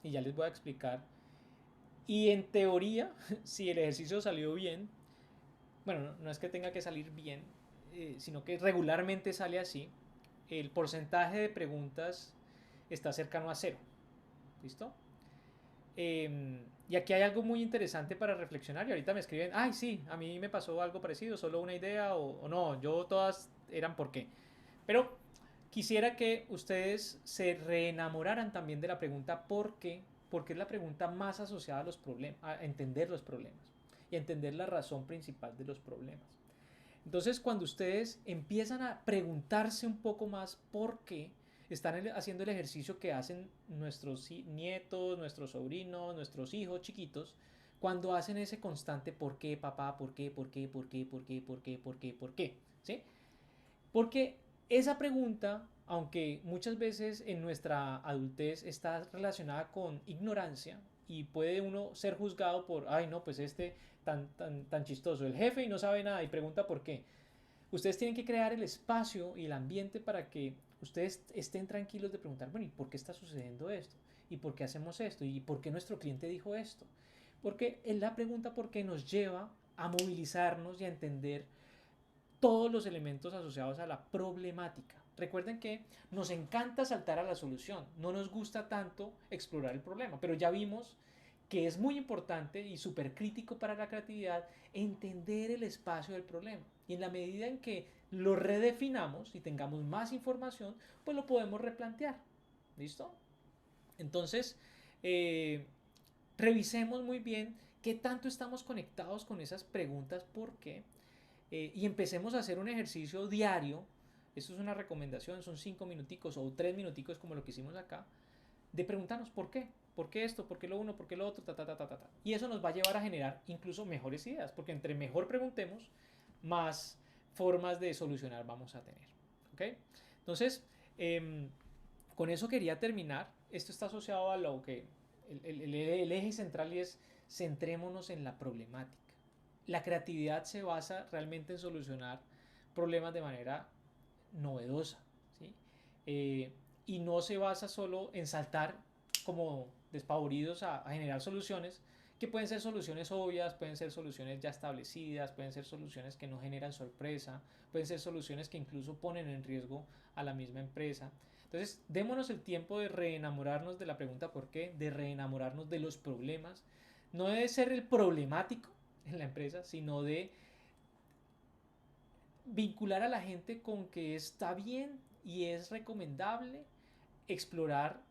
Y ya les voy a explicar. Y en teoría, si el ejercicio salió bien, bueno, no es que tenga que salir bien, sino que regularmente sale así, el porcentaje de preguntas está cercano a cero. ¿Listo? Y aquí hay algo muy interesante para reflexionar y ahorita me escriben, ay sí, a mí me pasó algo parecido, solo una idea o no, yo todas eran por qué. Pero quisiera que ustedes se reenamoraran también de la pregunta ¿por qué? Porque es la pregunta más asociada a los problemas, a entender los problemas y a entender la razón principal de los problemas. Entonces, cuando ustedes empiezan a preguntarse un poco más por qué, están haciendo el ejercicio que hacen nuestros nietos, nuestros sobrinos, nuestros hijos chiquitos, cuando hacen ese constante por qué, papá, por qué, por qué, por qué, por qué, por qué, por qué, por qué, ¿sí? Porque esa pregunta, aunque muchas veces en nuestra adultez está relacionada con ignorancia y puede uno ser juzgado por, ay no, pues este tan chistoso, el jefe y no sabe nada y pregunta por qué. Ustedes tienen que crear el espacio y el ambiente para que ustedes estén tranquilos de preguntar, bueno, ¿y por qué está sucediendo esto? ¿Y por qué hacemos esto? ¿Y por qué nuestro cliente dijo esto? Porque es la pregunta por qué nos lleva a movilizarnos y a entender todos los elementos asociados a la problemática. Recuerden que nos encanta saltar a la solución, no nos gusta tanto explorar el problema, pero ya vimos que es muy importante y súper crítico para la creatividad entender el espacio del problema. Y en la medida en que lo redefinamos y tengamos más información, pues lo podemos replantear. ¿Listo? Entonces, eh, revisemos muy bien qué tanto estamos conectados con esas preguntas, por qué, y empecemos a hacer un ejercicio diario. Esto es una recomendación, son 5 minuticos o 3 minuticos como lo que hicimos acá, de preguntarnos por qué esto, por qué lo uno, por qué lo otro, ta, ta, ta, ta, ta. Y eso nos va a llevar a generar incluso mejores ideas, porque entre mejor preguntemos, más formas de solucionar vamos a tener. ¿Ok? Entonces, con eso quería terminar. Esto está asociado a lo que el eje central es centrémonos en la problemática. La creatividad se basa realmente en solucionar problemas de manera novedosa, ¿sí? Y no se basa solo en saltar como despavoridos a generar soluciones, que pueden ser soluciones obvias, pueden ser soluciones ya establecidas, pueden ser soluciones que no generan sorpresa, pueden ser soluciones que incluso ponen en riesgo a la misma empresa. Entonces, démonos el tiempo de reenamorarnos de la pregunta por qué, de reenamorarnos de los problemas. No debe ser el problemático en la empresa, sino de vincular a la gente con que está bien y es recomendable explorar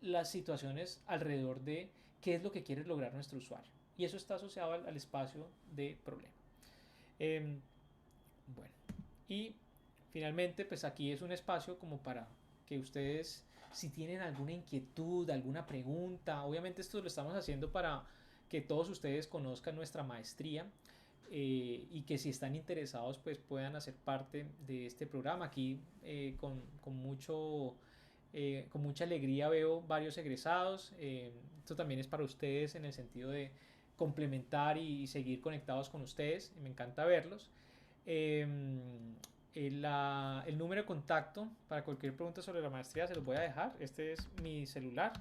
las situaciones alrededor de qué es lo que quiere lograr nuestro usuario. Y eso está asociado al espacio de problema. Bueno, y finalmente, pues aquí es un espacio como para que ustedes, si tienen alguna inquietud, alguna pregunta, obviamente esto lo estamos haciendo para que todos ustedes conozcan nuestra maestría, y que si están interesados pues puedan hacer parte de este programa. Aquí con mucha alegría veo varios egresados. Esto también es para ustedes en el sentido de complementar y seguir conectados con ustedes. Me encanta verlos. Eh, el número de contacto para cualquier pregunta sobre la maestría se los voy a dejar. Este es mi celular,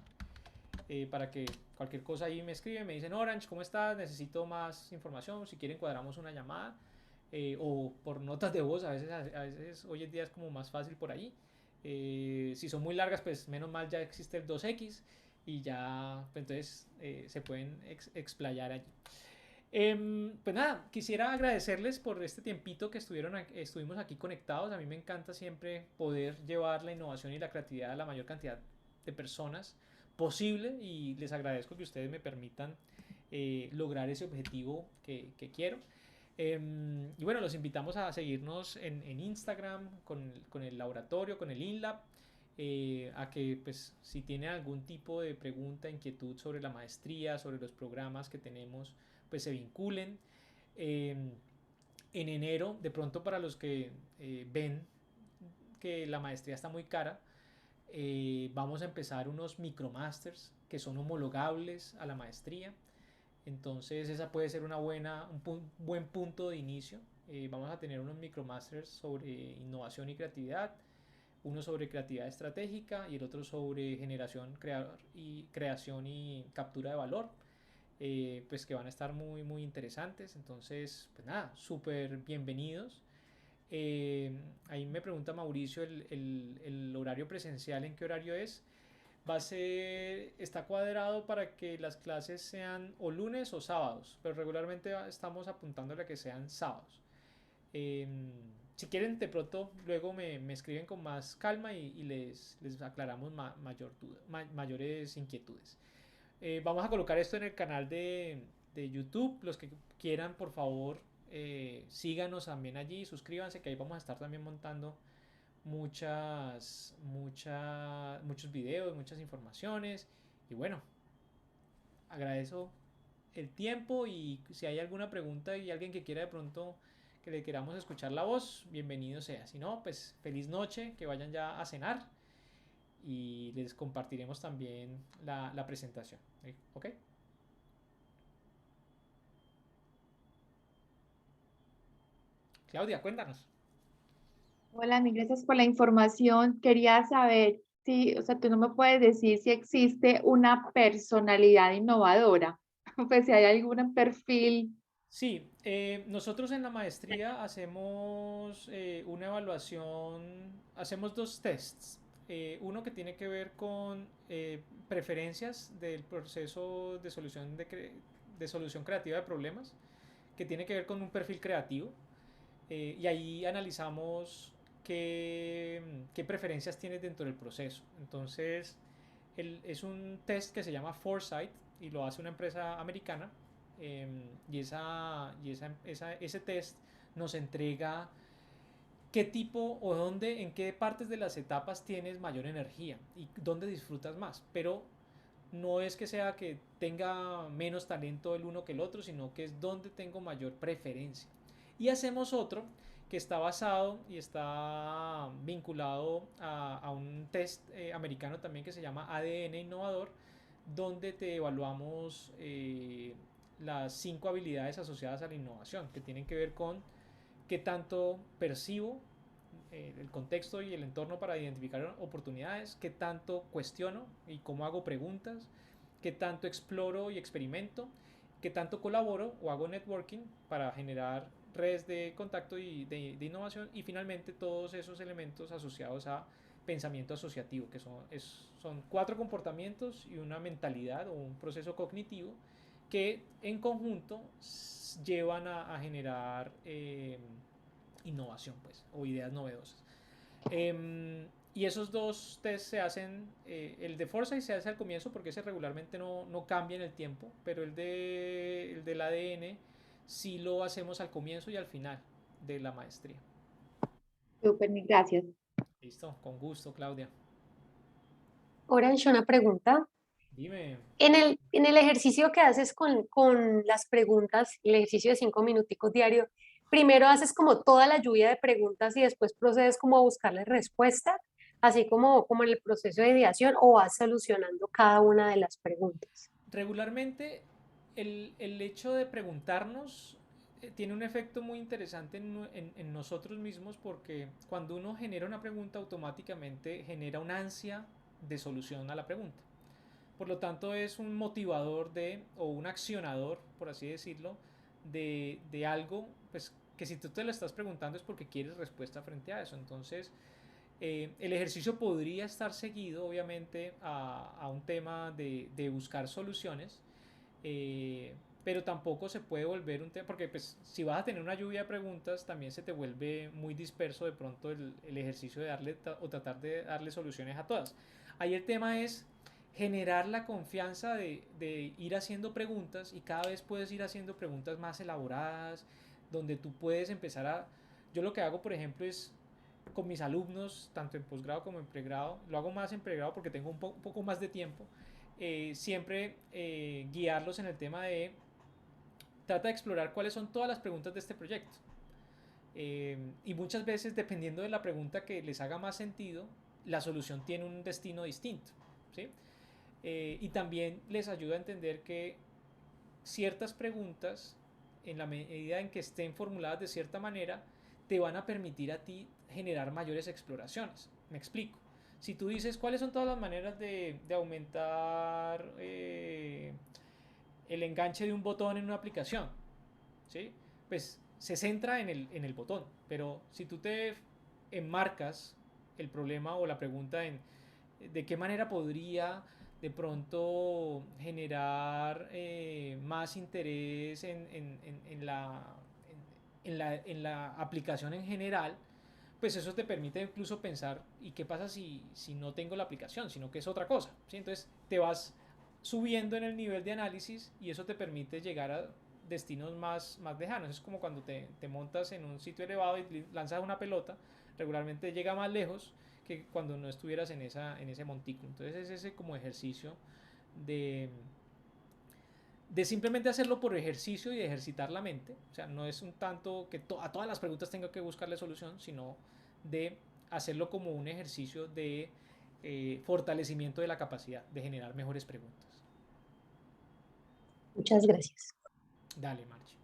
para que cualquier cosa ahí me escriben, me dicen: Orange, ¿cómo estás? Necesito más información. Si quieren cuadramos una llamada, o por notas de voz. A veces hoy en día es como más fácil por ahí. Si son muy largas, pues menos mal ya existe el 2X y ya pues, entonces se pueden explayar allí. Pues nada, quisiera agradecerles por este tiempito que estuvimos aquí conectados. A mí me encanta siempre poder llevar la innovación y la creatividad a la mayor cantidad de personas posible, y les agradezco que ustedes me permitan lograr ese objetivo que quiero. Y bueno, los invitamos a seguirnos en Instagram con el laboratorio, con el InLab, a que pues si tienen algún tipo de pregunta, inquietud sobre la maestría, sobre los programas que tenemos, pues se vinculen. En enero, de pronto para los que ven que la maestría está muy cara, vamos a empezar unos micromasters que son homologables a la maestría. Entonces esa puede ser un buen punto de inicio. Vamos a tener unos micromasters sobre innovación y creatividad, uno sobre creatividad estratégica y el otro sobre creación y captura de valor, pues que van a estar muy muy interesantes. Entonces pues nada, súper bienvenidos. Ahí me pregunta Mauricio el horario presencial, ¿en qué horario es? Está cuadrado para que las clases sean o lunes o sábados, pero regularmente estamos apuntándole a que sean sábados. Si quieren, de pronto luego me escriben con más calma y les aclaramos mayores inquietudes. Vamos a colocar esto en el canal de YouTube. Los que quieran, por favor, síganos también allí, suscríbanse, que ahí vamos a estar también montando muchos videos, muchas informaciones. Y bueno, agradezco el tiempo, y si hay alguna pregunta y alguien que quiera de pronto que le queramos escuchar la voz, bienvenido sea. Si no, pues feliz noche, que vayan ya a cenar y les compartiremos también la presentación. ¿Ok? Claudia, cuéntanos. Hola, mil gracias por la información. Quería saber si, o sea, tú no me puedes decir si existe una personalidad innovadora, pues si hay algún perfil. Sí, nosotros en la maestría hacemos una evaluación, hacemos dos tests. Uno que tiene que ver con preferencias del proceso de solución, de solución creativa de problemas, que tiene que ver con un perfil creativo. Y ahí analizamos qué preferencias tienes dentro del proceso. Entonces, es un test que se llama Foresight y lo hace una empresa americana. Ese test nos entrega qué tipo o dónde, en qué partes de las etapas tienes mayor energía y dónde disfrutas más. Pero no es que sea que tenga menos talento el uno que el otro, sino que es donde tengo mayor preferencia. Y hacemos otro que está basado y está vinculado a un test americano también que se llama ADN Innovador, donde te evaluamos las 5 habilidades asociadas a la innovación, que tienen que ver con qué tanto percibo el contexto y el entorno para identificar oportunidades, qué tanto cuestiono y cómo hago preguntas, qué tanto exploro y experimento, qué tanto colaboro o hago networking para generar redes de contacto y de innovación, y finalmente todos esos elementos asociados a pensamiento asociativo, que son 4 comportamientos y una mentalidad o un proceso cognitivo que en conjunto llevan a generar innovación, pues, o ideas novedosas. Y esos dos test se hacen, el de Foresight se hace al comienzo porque ese regularmente no cambia en el tiempo, pero el del ADN sí lo hacemos al comienzo y al final de la maestría. Súper, mil gracias. Listo, con gusto, Claudia. Orange, una pregunta. Dime. En el ejercicio que haces con las preguntas, el ejercicio de 5 minuticos diario, primero haces como toda la lluvia de preguntas y después procedes como a buscarle respuesta, así como en el proceso de ideación, o vas solucionando cada una de las preguntas. Regularmente el hecho de preguntarnos tiene un efecto muy interesante en nosotros mismos, porque cuando uno genera una pregunta automáticamente genera una ansia de solución a la pregunta. Por lo tanto es un motivador o un accionador, por así decirlo, de algo, pues que si tú te lo estás preguntando es porque quieres respuesta frente a eso. Entonces, el ejercicio podría estar seguido, obviamente, a un tema de buscar soluciones, pero tampoco se puede volver un tema, porque pues, si vas a tener una lluvia de preguntas, también se te vuelve muy disperso de pronto el ejercicio de darle o tratar de darle soluciones a todas. Ahí el tema es generar la confianza de ir haciendo preguntas, y cada vez puedes ir haciendo preguntas más elaboradas, donde tú puedes empezar a... Yo lo que hago, por ejemplo, es con mis alumnos, tanto en posgrado como en pregrado, lo hago más en pregrado porque tengo un poco más de tiempo, siempre guiarlos en el tema de trata de explorar cuáles son todas las preguntas de este proyecto. Y muchas veces, dependiendo de la pregunta que les haga más sentido, la solución tiene un destino distinto, ¿sí? Y también les ayuda a entender que ciertas preguntas, en la medida en que estén formuladas de cierta manera, te van a permitir a ti generar mayores exploraciones. Me explico. Si tú dices cuáles son todas las maneras de aumentar el enganche de un botón en una aplicación, ¿sí? Pues se centra en el botón, pero si tú te enmarcas el problema o la pregunta en de qué manera podría de pronto generar más interés en la aplicación en general, pues eso te permite incluso pensar, ¿y qué pasa si no tengo la aplicación, sino que es otra cosa? ¿Sí? Entonces te vas subiendo en el nivel de análisis y eso te permite llegar a destinos más lejanos. Es como cuando te montas en un sitio elevado y lanzas una pelota, regularmente llega más lejos que cuando no estuvieras en ese montículo. Entonces es ese como ejercicio de, de simplemente hacerlo por ejercicio y ejercitar la mente. O sea, no es un tanto que a todas las preguntas tenga que buscarle solución, sino de hacerlo como un ejercicio de fortalecimiento de la capacidad de generar mejores preguntas. Muchas gracias. Dale, Marchi.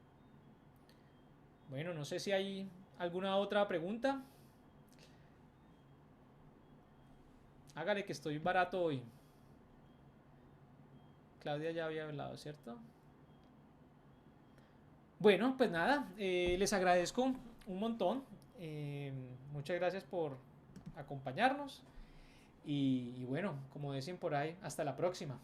Bueno, no sé si hay alguna otra pregunta. Hágale que estoy barato hoy. Claudia ya había hablado, ¿cierto? Bueno, pues nada, les agradezco un montón. Muchas gracias por acompañarnos. Y bueno, como dicen por ahí, hasta la próxima.